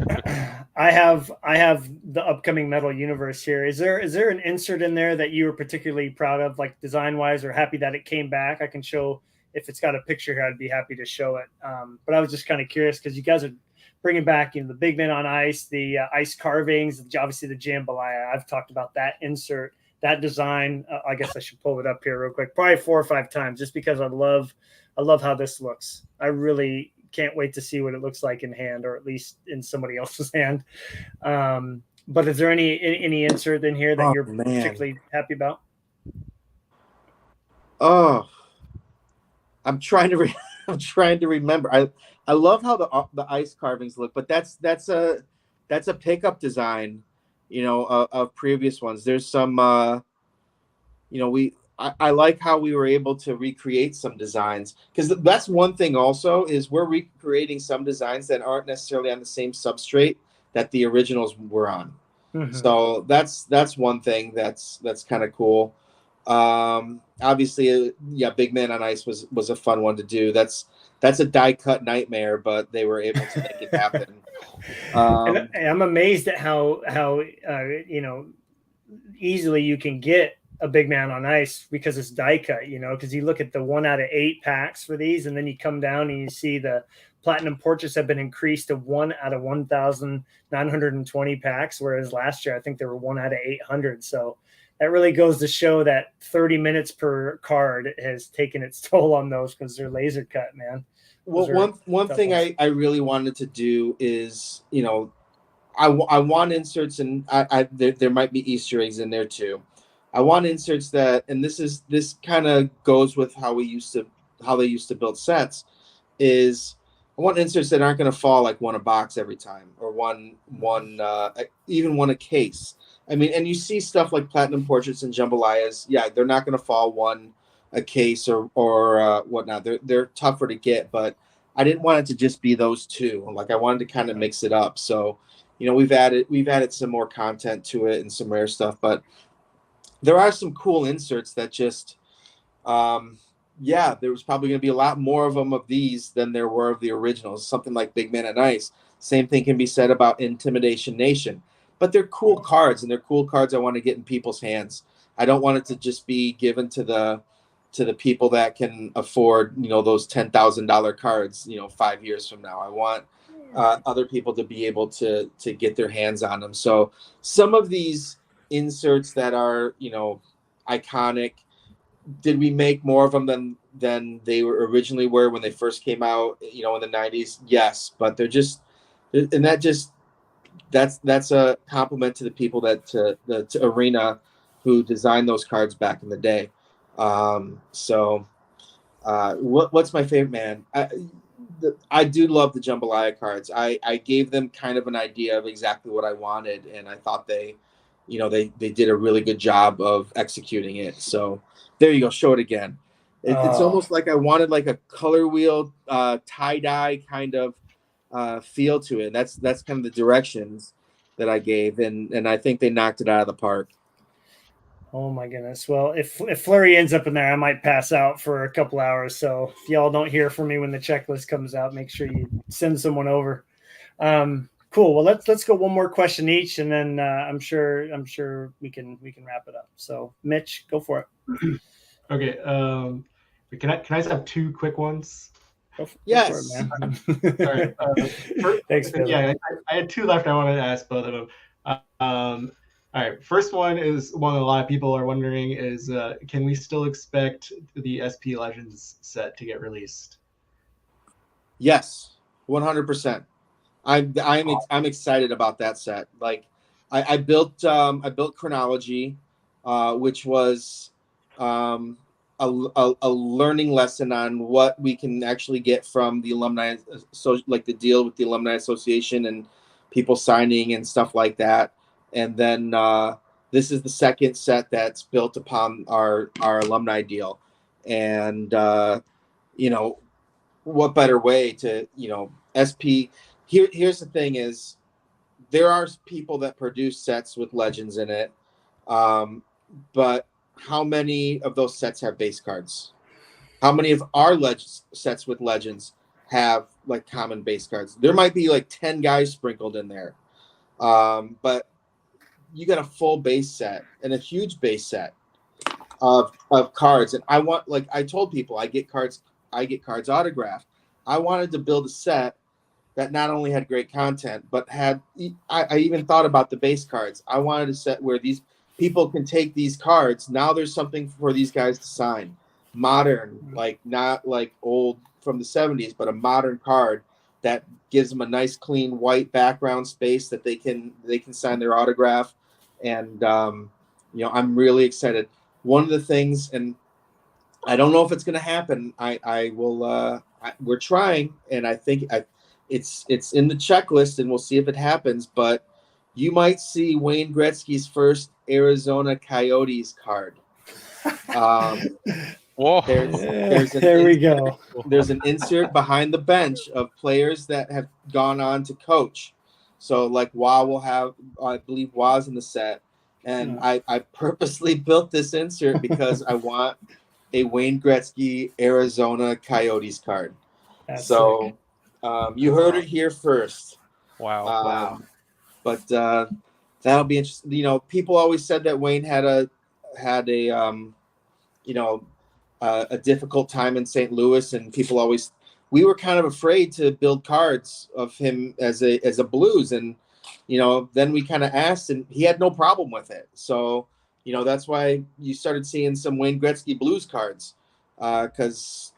I have the upcoming Metal Universe here. Is there an insert in there that you were particularly proud of, like design wise, or happy that it came back? I can show if it's got a picture here. I'd be happy to show it. But I was just kind of curious because you guys are bringing back the big men on ice, the ice carvings, obviously the jambalaya. I've talked about that insert, that design. I guess I should pull it up here real quick, probably 4 or 5 times, just because I love how this looks. I really can't wait to see what it looks like in hand, or at least in somebody else's hand. But is there any insert in here that you're particularly happy about? Oh, I'm trying to remember. I love how the ice carvings look, but that's a pickup design, of previous ones. There's some, I like how we were able to recreate some designs, because that's one thing also is we're recreating some designs that aren't necessarily on the same substrate that the originals were on. Mm-hmm. So that's one thing that's kind of cool. Obviously, Big Man on Ice was a fun one to do. That's a die cut nightmare, but they were able to make it happen. And I'm amazed at how easily you can get a Big Man on Ice because it's die cut, because you look at the 1 out of 8 packs for these, and then you come down and you see the platinum portraits have been increased to 1 out of 1,920 packs, whereas last year I think there were 1 out of 800. So that really goes to show that 30 minutes per card has taken its toll on those, because they're laser cut, man. Well, one thing I really wanted to do is, I want inserts, and there might be Easter eggs in there too. I want inserts that, and this kind of goes with how they used to build sets, is I want inserts that aren't going to fall like one a box every time, or even one a case. I mean, and you see stuff like platinum portraits and jambalayas. Yeah, they're not going to fall one a case or whatnot. They're tougher to get, but I didn't want it to just be those two. Like I wanted to kind of mix it up. So, we've added some more content to it and some rare stuff, but there are some cool inserts that just, there was probably going to be a lot more of them of these than there were of the originals. Something like Big Man and Ice. Same thing can be said about Intimidation Nation. But they're cool cards, and they're cool cards I want to get in people's hands. I don't want it to just be given to the people that can afford, those $10,000 cards, 5 years from now. I want other people to be able to get their hands on them. So some of these inserts that are, iconic, did we make more of them than they were originally were when they first came out, in the 90s? Yes, but they're just, and that's a compliment to the people to Arena who designed those cards back in the day. What's my favorite, man? I do love the jambalaya cards. I gave them kind of an idea of exactly what I wanted, and I thought they they did a really good job of executing it. So there you go. Show it again. It's almost like I wanted like a color wheel tie-dye kind of feel to it. That's kind of the directions that I gave, and I think they knocked it out of the park. Oh my goodness. Well, if Fleury ends up in there, I might pass out for a couple hours. So if y'all don't hear from me when the checklist comes out, make sure you send someone over. Cool. Well, let's go one more question each, and then I'm sure we can wrap it up. So Mitch, go for it. Okay. Can I just have two quick ones? Yes. Go for it, man. All right. Thanks, Billy. Yeah, I had two left. I wanted to ask both of them. All right. First one is one a lot of people are wondering is, can we still expect the SP Legends set to get released? Yes, 100%. I'm excited about that set. Like I built Chronology, which was a learning lesson on what we can actually get from the alumni, so like the deal with the Alumni Association and people signing and stuff like that. And then this is the second set that's built upon our alumni deal. And what better way to, SP. Here's the thing is there are people that produce sets with legends in it. But how many of those sets have base cards? How many of our sets with legends have like common base cards? There might be like 10 guys sprinkled in there. But you got a full base set and a huge base set of cards. And I want, like I told people, I get cards autographed. I wanted to build a set that not only had great content, but had, I even thought about the base cards. I wanted a set where these people can take these cards. Now there's something for these guys to sign. Modern, like not like old from the 70s, but a modern card that gives them a nice, clean white background space that they can sign their autograph. And, I'm really excited. One of the things, and I don't know if it's going to happen. I will, we're trying, and I think it's in the checklist, and we'll see if it happens. But you might see Wayne Gretzky's first Arizona Coyotes card. Whoa! We go. There's an insert behind the bench of players that have gone on to coach. So like Wah will have, I believe Wah's in the set, and I purposely built this insert because I want a Wayne Gretzky Arizona Coyotes card. That's so you heard it here first. Wow. But that'll be interesting. People always said that Wayne had a difficult time in St. Louis, and we were kind of afraid to build cards of him as a Blues, and then we kind of asked, and he had no problem with it. So that's why you started seeing some Wayne Gretzky Blues cards, because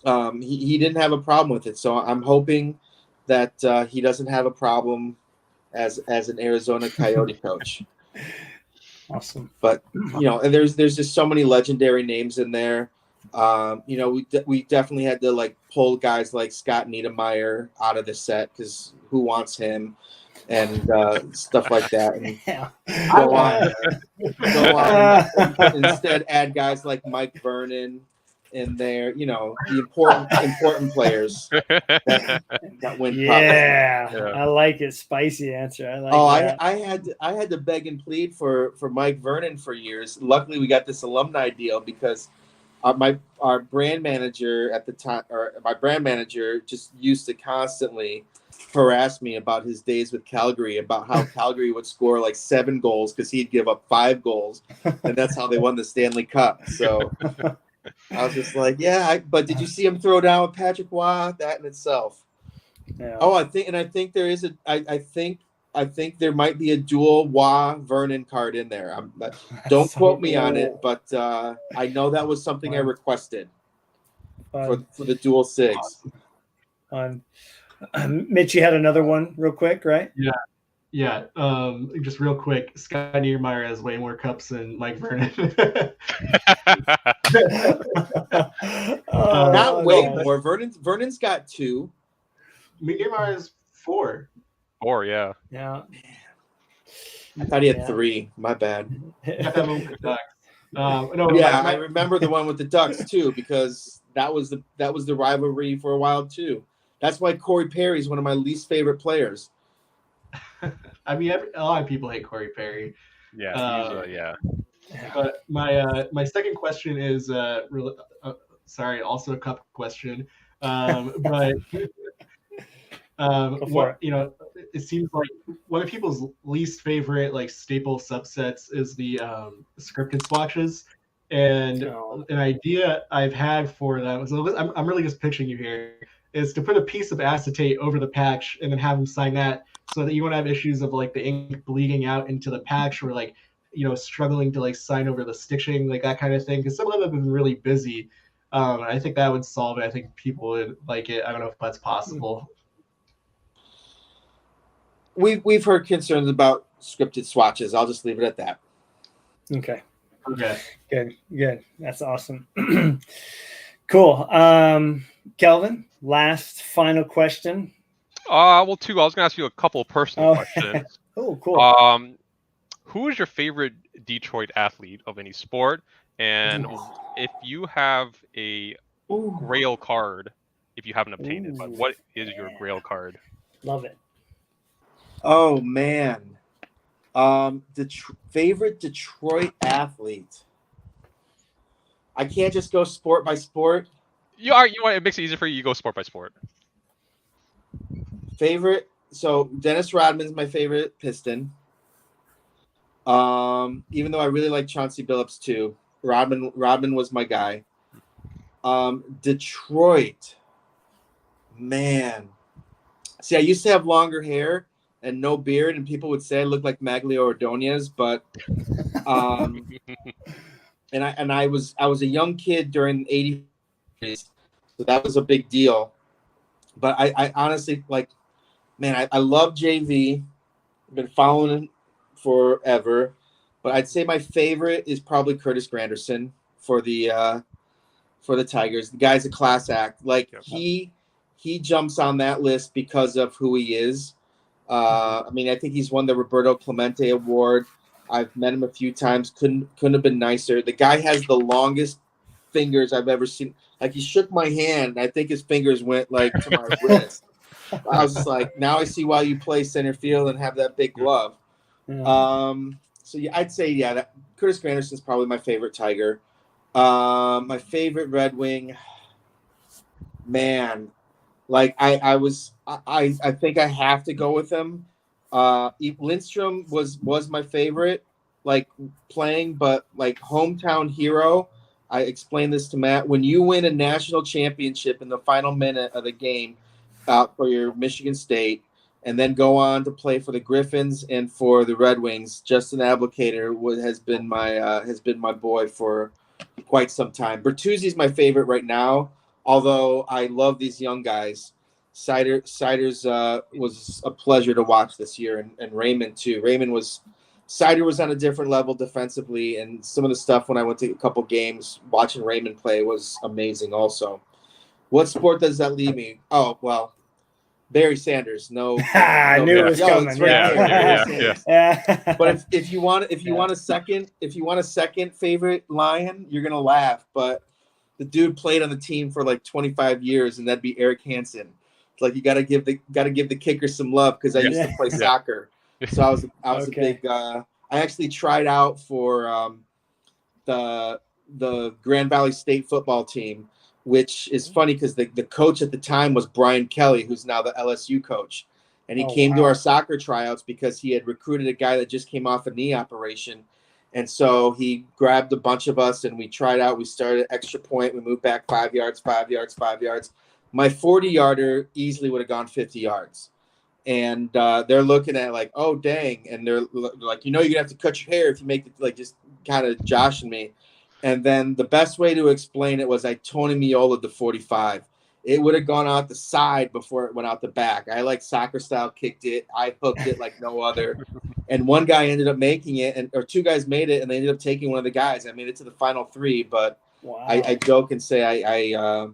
he didn't have a problem with it. So I'm hoping that he doesn't have a problem as an Arizona Coyote coach. Awesome. But and there's just so many legendary names in there. We definitely had to like pull guys like Scott Niedermayer out of the set because who wants him, and stuff like that. And go on. Instead, add guys like Mike Vernon in there. The important players that win. Yeah, I like it. Spicy answer. I like. That. I had to beg and plead for Mike Vernon for years. Luckily, we got this alumni deal because our brand manager at the time, or my brand manager, just used to constantly harass me about his days with Calgary, about how Calgary would score like 7 goals because he'd give up 5 goals, and that's how they won the Stanley Cup. So I was just like, but did you see him throw down with Patrick Waugh? That in itself. Yeah. Oh, I think there is I think there might be a dual Waugh Vernon card in there. Don't quote me on it, but I know that was something I requested for the dual SIGs. Mitch, you had another one real quick, right? Yeah. Just real quick, Scott Niedermayer has way more cups than Mike Vernon. Not way more. Vernon's got 2. Niedermayer is 4. 4, yeah. Yeah. I thought he had Yeah. 3. My bad. Got that one with the Ducks. No, Yeah, my- I remember the one with the Ducks too, because that was the rivalry for a while too. That's why Corey Perry is one of my least favorite players. I mean, a lot of people hate Corey Perry. Yeah, yeah. But my second question is sorry, also a cup question. But Go for it. it seems like one of people's least favorite like staple subsets is the scripted swatches. And Oh. an idea I've had for them, so I'm really just pitching you here, is to put a piece of acetate over the patch and then have them sign that, so that you won't have issues of like the ink bleeding out into the patch, or like struggling to like sign over the stitching, like that kind of thing. Because some of them have been really busy. I think that would solve it. I think people would like it. I don't know if that's possible. We've heard concerns about scripted swatches. I'll just leave it at that. Okay. Okay. Good. That's awesome. Cool. Kelvin, last final question. Well, 2. I was gonna ask you a couple of personal questions. Oh, cool. Who is your favorite Detroit athlete of any sport? And if you have a Grail card, if you haven't obtained it, but what is your Grail card? Love it. Oh man, favorite Detroit athlete. I can't just go sport by sport. You want it makes it easier for you. You go sport by sport. Favorite. So Dennis Rodman's my favorite Piston. Even though I really like Chauncey Billups too, Rodman was my guy. Detroit, man. See, I used to have longer hair and no beard, and people would say I looked like Maglio Ordonez, but and I was a young kid during the 80s, so that was a big deal. But I honestly, like, man, I love JV. I've been following him forever, but I'd say my favorite is probably Curtis Granderson for the Tigers. The guy's a class act. Like, he jumps on that list because of who he is. I mean, I think he's won the Roberto Clemente Award. I've met him a few times. Couldn't have been nicer. The guy has the longest fingers I've ever seen. Like, he shook my hand, and I think his fingers went like to my wrist. I was just like, now I see why you play center field and have that big glove. Yeah. So yeah, I'd say that Curtis Granderson is probably my favorite Tiger. My favorite Red Wing, man. Like I think I have to go with him. Lindstrom was my favorite, like playing, but like hometown hero. I explained this to Matt. When you win a national championship in the final minute of the game for your Michigan State, and then go on to play for the Griffins and for the Red Wings, Justin Ablocator has been my boy for quite some time. Bertuzzi's my favorite right now, although I love these young guys. Siders was a pleasure to watch this year, and Raymond too. Sider was on a different level defensively, and some of the stuff when I went to a couple games watching Raymond play was amazing also. What sport does that leave me? Oh, well, Barry Sanders. No, I knew it was coming. It's right there. Yeah. But if you want a second favorite Lion, you're gonna laugh. But the dude played on the team for like 25 years, and that'd be Eric Hansen. It's like you gotta give the kicker some love, because I used to play soccer, so I was a big. I actually tried out for the Grand Valley State football team, which is funny because the coach at the time was Brian Kelly, who's now the LSU coach. And he came to our soccer tryouts because he had recruited a guy that just came off a knee operation. And so he grabbed a bunch of us and we tried out. We started at extra point. We moved back 5 yards, 5 yards, 5 yards. My 40-yarder easily would have gone 50 yards. And they're looking at like, oh, dang. And they're like, you're going to have to cut your hair if you make it, like, just kind of joshing me. And then the best way to explain it was I Tony Miola the 45. It would have gone out the side before it went out the back. I like soccer style kicked it. I hooked it like no other. And one guy ended up making it, or two guys made it, and they ended up taking one of the guys. I made it to the final three, but I joke and say I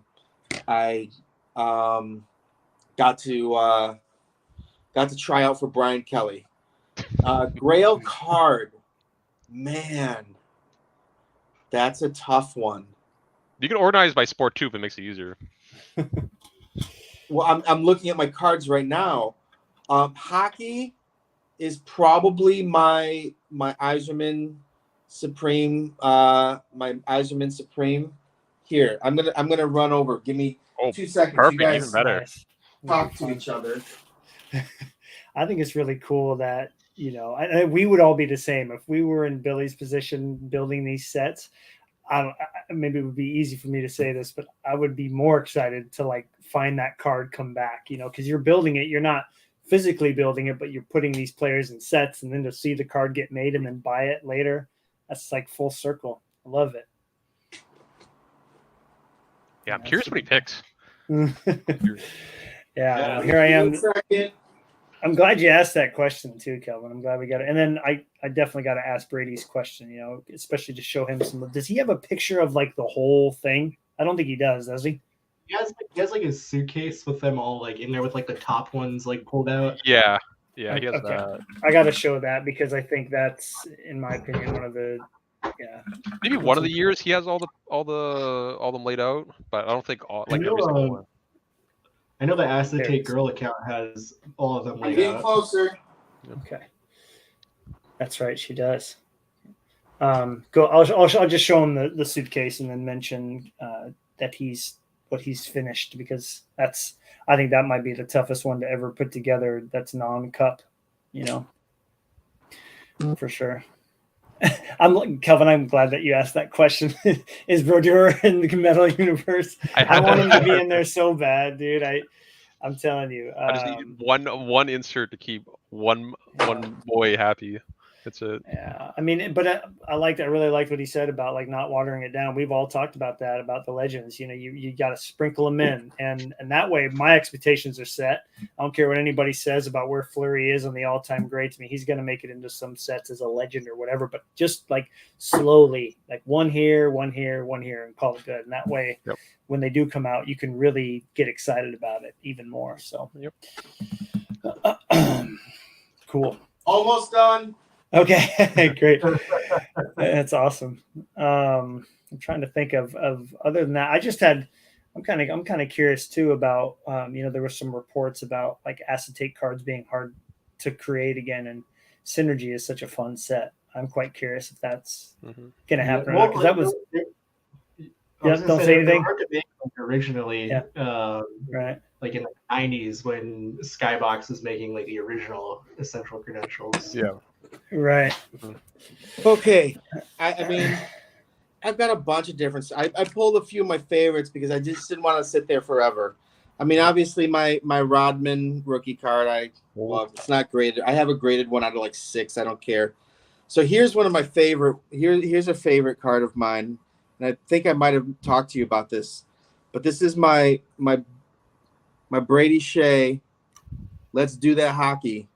got to try out for Brian Kelly. Grail card, man, that's a tough one. You can organize by sport too if it makes it easier. Well, I'm looking at my cards right now. Hockey is probably my Iserman Supreme. My Iserman Supreme. Here, I'm gonna run over. Give me 2 seconds. Perfect, You guys even better. Nice. talk to each other. I think it's really cool that, you know, we would all be the same if we were in Billy's position building these sets. Maybe it would be easy for me to say this, but I would be more excited to like find that card come back, you know, because you're building it. You're not physically building it, but you're putting these players in sets, and then to see the card get made and then buy it later, that's like full circle. I love it. Yeah, I'm curious what he picks. Yeah, here I am. Second. I'm glad you asked that question too, Kelvin. I'm glad we got it. And then I definitely got to ask Brady's question, you know, especially to show him some. Does he have a picture of like the whole thing? I don't think he does he? He has like his suitcase with them all like in there with like the top ones like pulled out. Yeah, he has Okay. that. I got to show that because I think that's, in my opinion, one of the Maybe one of the years he has all them laid out, but I don't think all like every single one. I know the Acetate Girl account has all of them laid Getting out. closer. Okay, that's right. She does. Go. I'll just show him the suitcase and then mention that he's finished, because I think that might be the toughest one to ever put together. That's non-cup, you know, for sure. Kelvin, I'm glad that you asked that question. Is Brodeur in the metal universe? I want him to be in there so bad, dude. I'm telling you. I just need one insert to keep one boy happy. That's it. Yeah, I mean, but I really liked what he said about like not watering it down. We've all talked about that, about the legends. You know, you got to sprinkle them in, and that way my expectations are set. I don't care what anybody says about where Fleury is on the all-time greats. I mean, he's going to make it into some sets as a legend or whatever, but just like slowly, like one here, and call it good. And that way, when they do come out, you can really get excited about it even more. So, cool. Almost done. Okay, great. That's awesome. I'm trying to think of other than that. I'm kind of curious too about you know, there were some reports about like acetate cards being hard to create again, and Synergy is such a fun set. I'm quite curious if that's going to happen or not, because that was. Don't say anything. Hard to make originally, right? Like in the '90s when Skybox was making like the original Essential Credentials. Yeah. Right. Okay. I mean, I've got a bunch of different. I pulled a few of my favorites because I just didn't want to sit there forever. I mean, obviously my Rodman rookie card, well, it's not graded. I have a graded one out of like 6. I don't care. So here's one of my favorite. Here's a favorite card of mine, and I think I might have talked to you about this, but this is my Brady Shea. Let's do that hockey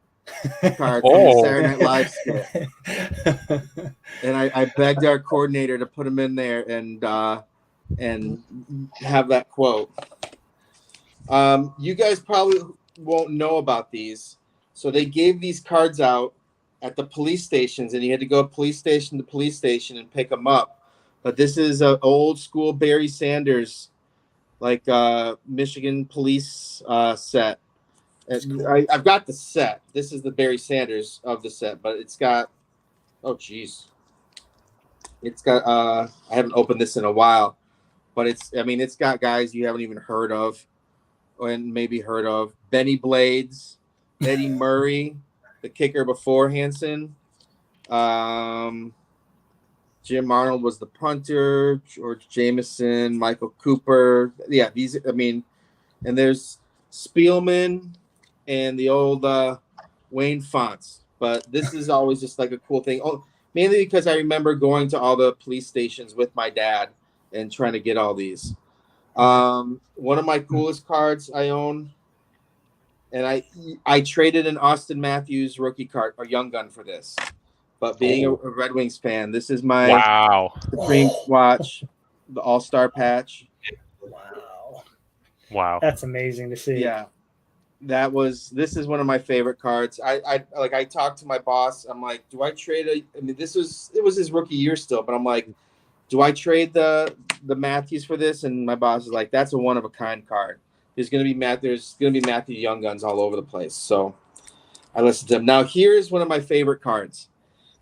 card from the Saturday Night Live skit. And I begged our coordinator to put him in there and have that quote. You guys probably won't know about these. So they gave these cards out at the police stations, and you had to go police station to police station and pick them up. But this is an old school Barry Sanders, like Michigan police set. I've got the set. This is the Barry Sanders of the set, but it's got, it's got, I haven't opened this in a while, but it's got guys you haven't even heard of and maybe heard of. Benny Blades, Eddie Murray, the kicker before Hansen. Jim Arnold was the punter, George Jameson, Michael Cooper. Yeah, and there's Spielman and the old Wayne Fonts. But this is always just like a cool thing. Mainly because I remember going to all the police stations with my dad and trying to get all these. One of my coolest cards I own, and I traded an Austin Matthews rookie card or Young Gun for this. But being a Red Wings fan, this is my Supreme Watch, the All-Star patch. Wow. That's amazing to see. Yeah. This is one of my favorite cards. I talked to my boss. I'm like, do I trade I mean, it was his rookie year still, but I'm like, do I trade the Matthews for this? And my boss is like, that's a one of a kind card. There's gonna be Matthew Young Guns all over the place. So I listened to him. Now here's one of my favorite cards.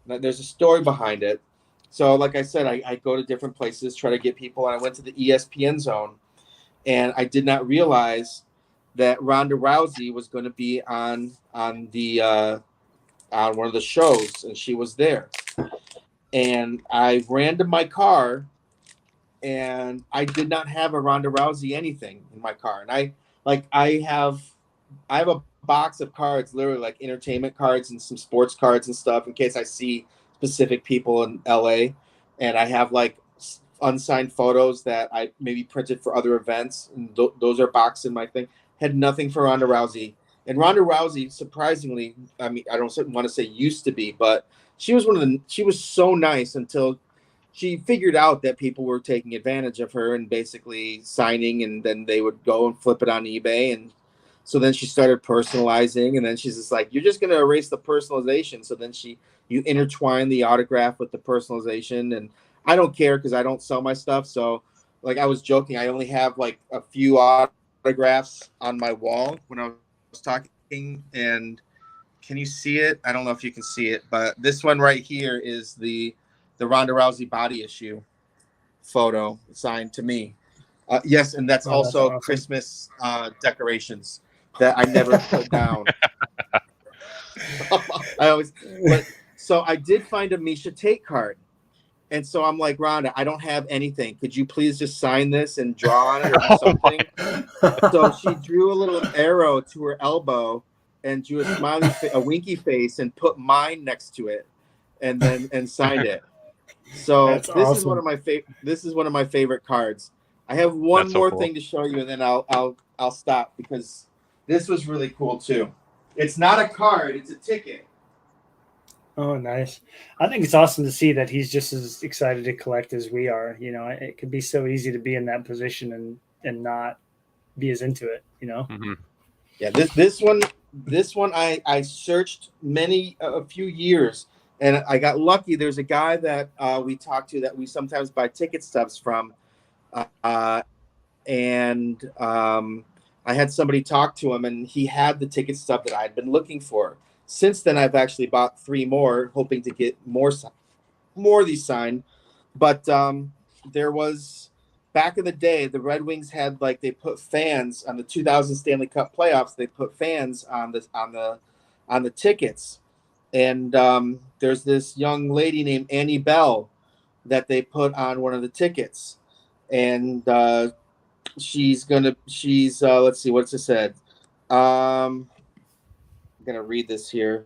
Now, there's a story behind it. So like I said, I go to different places, try to get people, and I went to the ESPN zone, and I did not realize that Ronda Rousey was going to be on the on one of the shows, and she was there. And I ran to my car, and I did not have a Ronda Rousey anything in my car. And I have a box of cards, literally like entertainment cards and some sports cards and stuff in case I see specific people in LA. And I have like unsigned photos that I maybe printed for other events, and those are boxed in my thing. Had nothing for Ronda Rousey. And Ronda Rousey, surprisingly, I mean, I don't want to say used to be, but she was she was so nice until she figured out that people were taking advantage of her and basically signing, and then they would go and flip it on eBay. And so then she started personalizing, and then she's just like, you're just going to erase the personalization. So then you intertwine the autograph with the personalization. And I don't care because I don't sell my stuff. So like I was joking, I only have like a few autographs on my wall when I was talking. And can you see it? I don't know if you can see it, but this one right here is the Ronda Rousey body issue photo signed to me. Yes, and that's also awesome. Christmas decorations that I never put down. So I did find a Misha Tate card. And so I'm like, Rhonda, I don't have anything. Could you please just sign this and draw on it or something? So she drew a little arrow to her elbow and drew a winky face and put mine next to it, and signed it. So That's awesome. This is one of my favorite cards. I have one more thing to show you, and then I'll stop because this was really cool too. It's not a card; it's a ticket. Oh, nice. I think it's awesome to see that he's just as excited to collect as we are. You know, it could be so easy to be in that position and not be as into it, you know? Mm-hmm. Yeah, this one I searched a few years, and I got lucky. There's a guy that we talked to that we sometimes buy ticket stubs from. I had somebody talk to him, and he had the ticket stub that I had been looking for. Since then, I've actually bought 3 more, hoping to get more of these signed. But there was, back in the day, the Red Wings had they put fans on the 2000 Stanley Cup playoffs. They put fans on the tickets, and there's this young lady named Annie Bell that they put on one of the tickets, and she's let's see what's it said. I'm gonna read this here.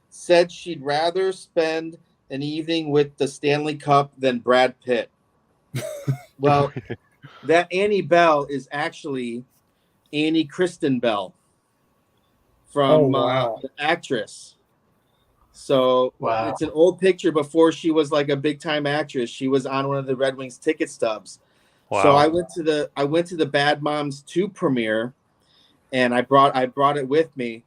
Said she'd rather spend an evening with the Stanley Cup than Brad Pitt. Well, that Annie Bell is actually Annie Kristen Bell from the actress. So It's an old picture before she was like a big time actress. She was on one of the Red Wings ticket stubs. Wow. So I went to the Bad Moms 2 premiere, and I brought it with me,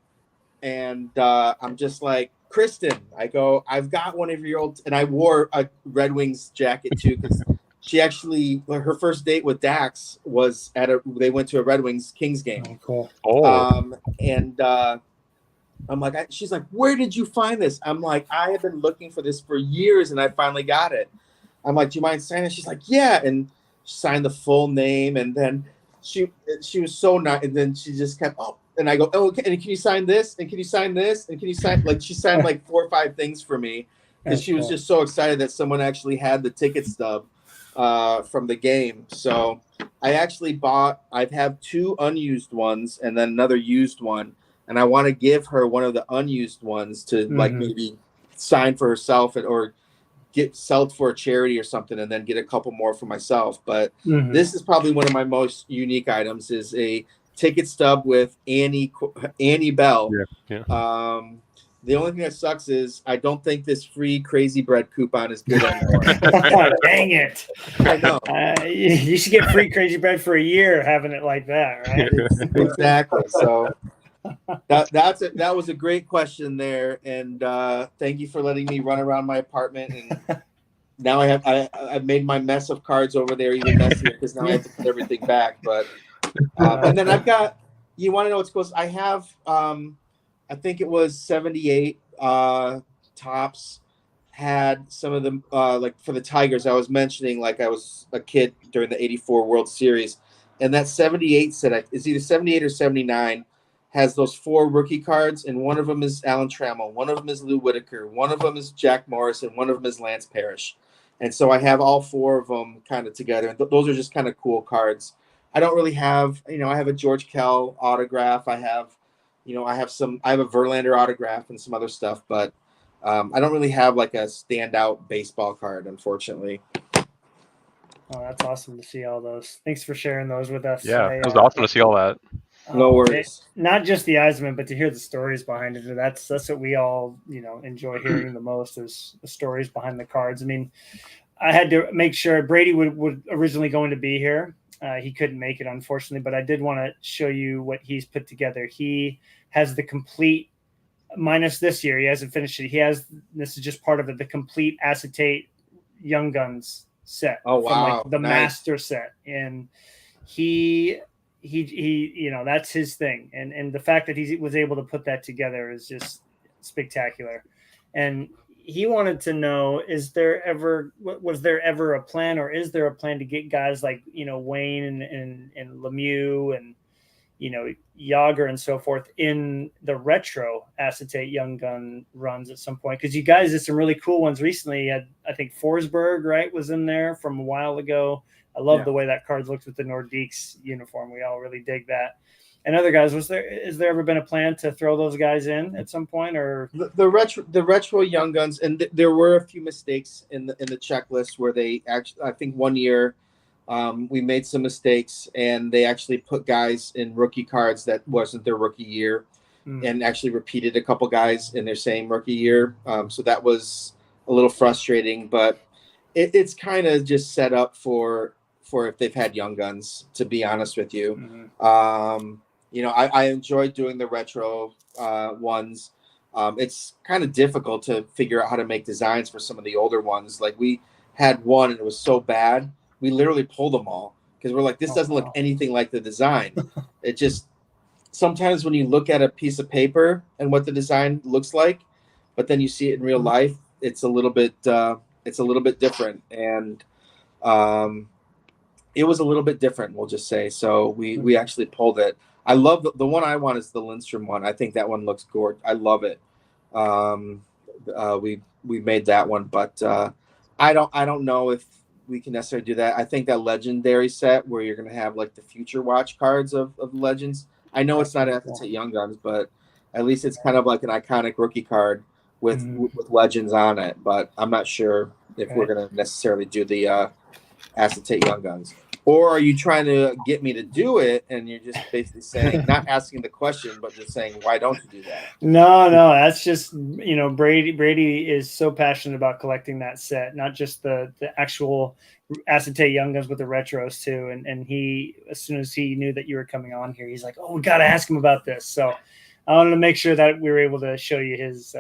and I'm just like, Kristen, I go, I've got one of your old, and I wore a Red Wings jacket too, because she actually, her first date with Dax was they went to a Red Wings Kings game. Oh, cool. And I'm like, she's like, where did you find this? I'm like, I have been looking for this for years, and I finally got it. I'm like, do you mind signing it? She's like, yeah, and she signed the full name, and then she was so nice, and then she just kept, and I go, okay, and can you sign this? And can you sign this? And can you sign, she signed 4 or 5 things for me, because she was just so excited that someone actually had the ticket stub from the game. So I actually I have 2 unused ones and then another used one, and I want to give her one of the unused ones to maybe sign for herself or get sold for a charity or something, and then get a couple more for myself. But this is probably one of my most unique items, is a ticket stub with Annie Bell. The only thing that sucks is I don't think this free Crazy Bread coupon is good anymore. Dang it! I know. You should get free Crazy Bread for a year having it like that, right? Exactly. So that was a great question there, and thank you for letting me run around my apartment. And now I've made my mess of cards over there even messier because now I have to put everything back. But and then I've got. You want to know what's close? I have. I think it was 78 tops. Had some of them like for the Tigers. I was mentioning like I was a kid during the '84 World Series, and that 78 set is either 78 or 79. Has those 4 rookie cards, and one of them is Alan Trammell, one of them is Lou Whitaker, one of them is Jack Morris, and one of them is Lance Parrish. And so I have all 4 of them kind of together. And those are just kind of cool cards. I don't really have, I have a George Kell autograph. I have a Verlander autograph and some other stuff, but I don't really have like a standout baseball card, unfortunately. Oh, that's awesome to see all those. Thanks for sharing those with us. Yeah, it was awesome to see all that. No worries. Not just the Eisman, but to hear the stories behind it. That's what we all, enjoy hearing the most is the stories behind the cards. I mean, I had to make sure Brady would originally going to be here. He couldn't make it, unfortunately, but I did want to show you what he's put together. He has the complete, minus this year, he hasn't finished it. This is just part of it, the complete acetate Young Guns set. Oh, wow. From like the master set. And he that's his thing. And the fact that he was able to put that together is just spectacular. And he wanted to know, was there ever a plan, or is there a plan to get guys like, Wayne and Lemieux and, Yager and so forth in the retro acetate Young Gun runs at some point? Because you guys did some really cool ones recently. You had, I think Forsberg, right, was in there from a while ago. I love the way that card looks with the Nordiques uniform. We all really dig that. And other guys, is there ever been a plan to throw those guys in at some point, or the retro Young Guns? And there were a few mistakes in the checklist where they actually, I think one year we made some mistakes and they actually put guys in rookie cards that wasn't their rookie year, and actually repeated a couple guys in their same rookie year. So that was a little frustrating, but it's kind of just set up for if they've had Young Guns, to be honest with you. I enjoy doing the retro ones. It's kind of difficult to figure out how to make designs for some of the older ones. Like we had one and it was so bad, we literally pulled them all because we're like, this doesn't look anything like the design. It just, sometimes when you look at a piece of paper and what the design looks like, but then you see it in real life, it's a little bit different. And it was a little bit different, we'll just say. So we actually pulled it. I love the one I want is the Lindstrom one. I think that one looks gorgeous. I love it. We made that one, but I don't know if we can necessarily do that. I think that legendary set where you're going to have like the Future Watch cards of legends. I know it's not acetate Young Guns, but at least it's kind of like an iconic rookie card with legends on it. But I'm not sure if we're going to necessarily do the acetate Young Guns. Or are you trying to get me to do it, and you're just basically saying, not asking the question, but just saying, why don't you do that? No, that's just, Brady is so passionate about collecting that set, not just the actual acetate Young Guns, but the retros too. And he, as soon as he knew that you were coming on here, he's like, oh, we got to ask him about this. So I wanted to make sure that we were able to show you his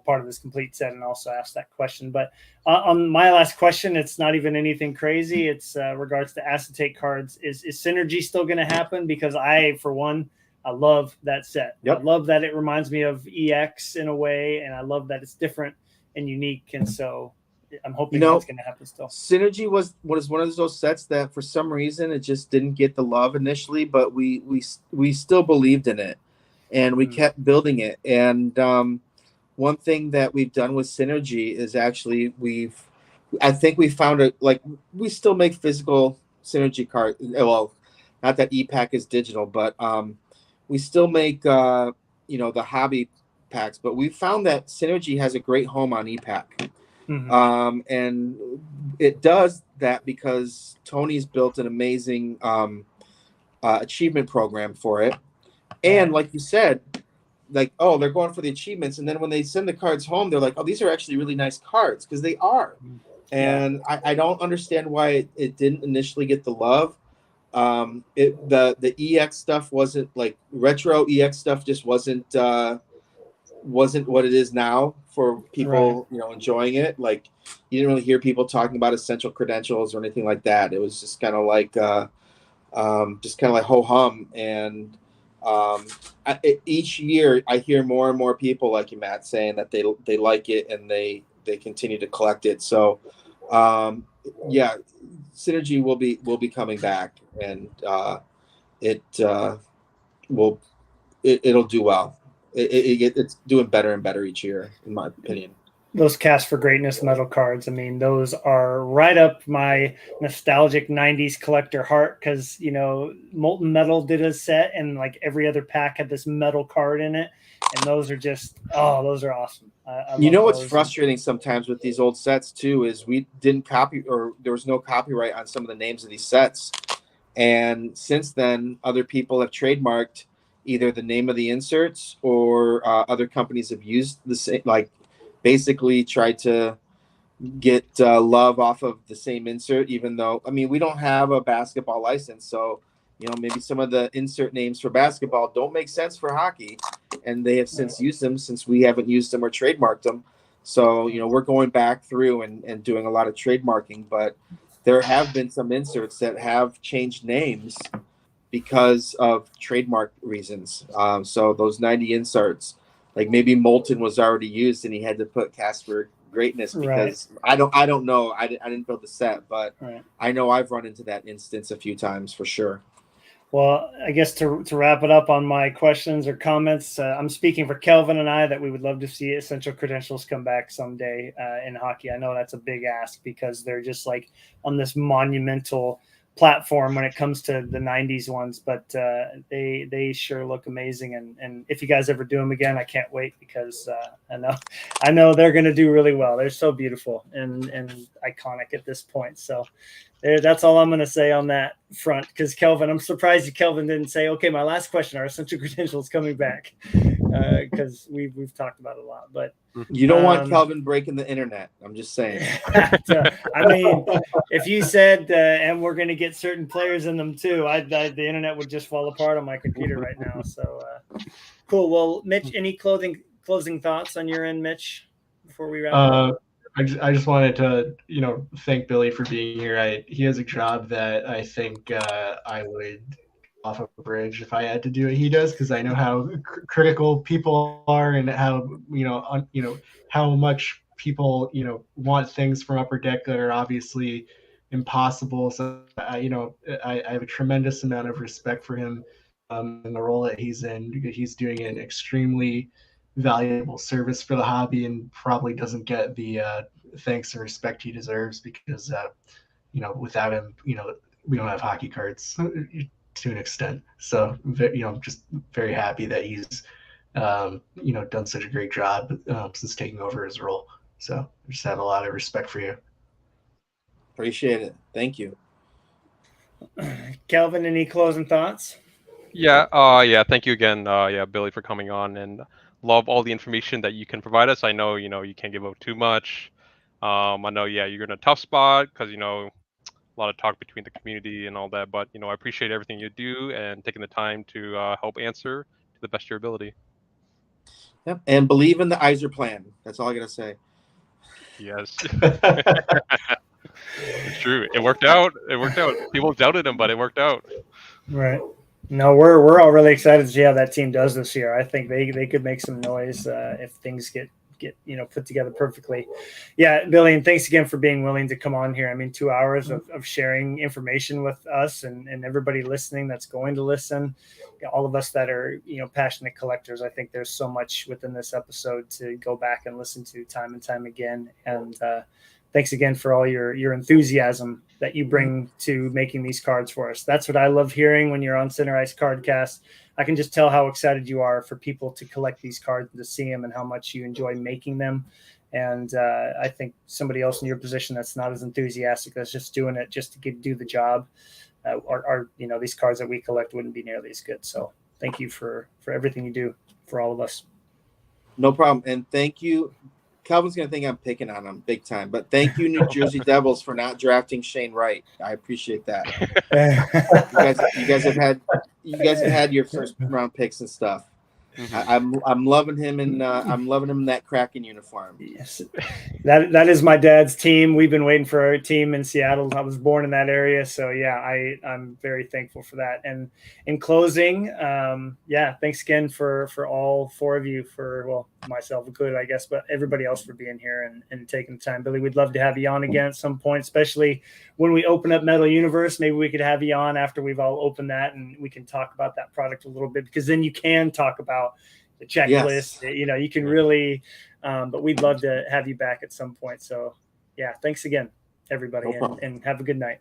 part of his complete set and also ask that question. But on my last question, it's not even anything crazy. It's regards to acetate cards. Is synergy still going to happen? Because I, for one, I love that set. Yep. I love that it reminds me of EX in a way, and I love that it's different and unique. And so I'm hoping that's going to happen still. Synergy was one of those sets that for some reason it just didn't get the love initially, but we still believed in it. And we kept building it. And one thing that we've done with Synergy is actually I think we found it, like we still make physical Synergy cards. Well, not that e-pack is digital, but we still make the hobby packs. But we found that Synergy has a great home on e-pack. And it does that because Tony's built an amazing achievement program for it. And like you said, like, oh, they're going for the achievements, and then when they send the cards home, they're like, oh, these are actually really nice cards, because they are. And I don't understand why it didn't initially get the love. The EX stuff wasn't like retro EX stuff, just wasn't what it is now for people, enjoying it. Like, you didn't really hear people talking about essential credentials or anything like that. It was just kind of like ho hum. And each year I hear more and more people like you, Matt, saying that they like it and they continue to collect it. So Synergy will be coming back, and it'll do well. It's doing better and better each year, in my opinion. Those Cast for Greatness metal cards, I mean, those are right up my nostalgic 90s collector heart, because, Molten Metal did a set, and like every other pack had this metal card in it. And those are just, those are awesome. I love what's those. frustrating sometimes with these old sets too is we didn't there was no copyright on some of the names of these sets. And since then, other people have trademarked either the name of the inserts, or other companies have used the same, like basically tried to get love off of the same insert, even though, I mean, we don't have a basketball license. So, maybe some of the insert names for basketball don't make sense for hockey, and they have since used them since we haven't used them or trademarked them. So, we're going back through and doing a lot of trademarking, but there have been some inserts that have changed names because of trademark reasons. So those 90 inserts, like maybe Molten was already used and he had to put Cast for Greatness, because I don't know. I didn't build the set, but I know I've run into that instance a few times for sure. Well, I guess to wrap it up on my questions or comments, I'm speaking for Kelvin and I that we would love to see Essential Credentials come back someday in hockey. I know that's a big ask, because they're just like on this monumental platform when it comes to the 90s ones, but they sure look amazing. And if you guys ever do them again, I can't wait, because I know they're going to do really well. They're so beautiful and iconic at this point. So that's all I'm going to say on that front, because Kelvin, I'm surprised Kelvin didn't say, okay, my last question, are Essential Credentials coming back? Because we've talked about it a lot, but you don't want Kelvin breaking the internet. I'm just saying. I mean, if you said, and we're going to get certain players in them too, the internet would just fall apart on my computer right now. So cool. Well, Mitch, any closing thoughts on your end, Mitch, before we wrap up? I just wanted to, thank Billy for being here. He has a job that I think I would off a bridge if I had to do what he does, because I know how critical people are, and how how much people want things from Upper Deck that are obviously impossible. So I have a tremendous amount of respect for him in the role that he's in. He's doing an extremely valuable service for the hobby, and probably doesn't get the thanks and respect he deserves, because without him, we don't have hockey cards to an extent. So I'm just very happy that he's done such a great job since taking over his role. So I just have a lot of respect for you. Appreciate it. Thank you. Kelvin, any closing thoughts? Yeah. Thank you again, Billy, for coming on, and love all the information that you can provide us. I know, you can't give out too much. I know, you're in a tough spot, because, a lot of talk between the community and all that, but, I appreciate everything you do and taking the time to help answer to the best of your ability. Yep. And believe in the Iser plan. That's all I got to say. Yes. It's true. It worked out. People doubted him, but it worked out. Right. No, we're all really excited to see how that team does this year. I think they could make some noise if things get put together perfectly. Yeah, Billy, and thanks again for being willing to come on here. I mean, 2 hours of sharing information with us and everybody listening that's going to listen. All of us that are passionate collectors. I think there's so much within this episode to go back and listen to time and time again. And thanks again for all your enthusiasm that you bring to making these cards for us. That's what I love hearing when you're on Center Ice Cardcast. I can just tell how excited you are for people to collect these cards and to see them, and how much you enjoy making them. And I think somebody else in your position that's not as enthusiastic, that's just doing it just to do the job, these cards that we collect wouldn't be nearly as good. So thank you for everything you do all of us. No problem. And thank you. Calvin's going to think I'm picking on him big time, but thank you, New Jersey Devils, for not drafting Shane Wright. I appreciate that. You guys have had your first round picks and stuff. I'm loving him, and I'm loving him in that Kraken uniform. Yes, that is my dad's team. We've been waiting for a team in Seattle. I was born in that area, so yeah, I'm very thankful for that. And in closing, thanks again for all four of you, for myself included, I guess, but everybody else for being here and taking the time. Billy, we'd love to have you on again at some point, especially when we open up Metal Universe. Maybe we could have you on after we've all opened that, and we can talk about that product a little bit, because then you can talk about the checklist. Yes. You can really, but we'd love to have you back at some point. So yeah, thanks again, everybody, and have a good night.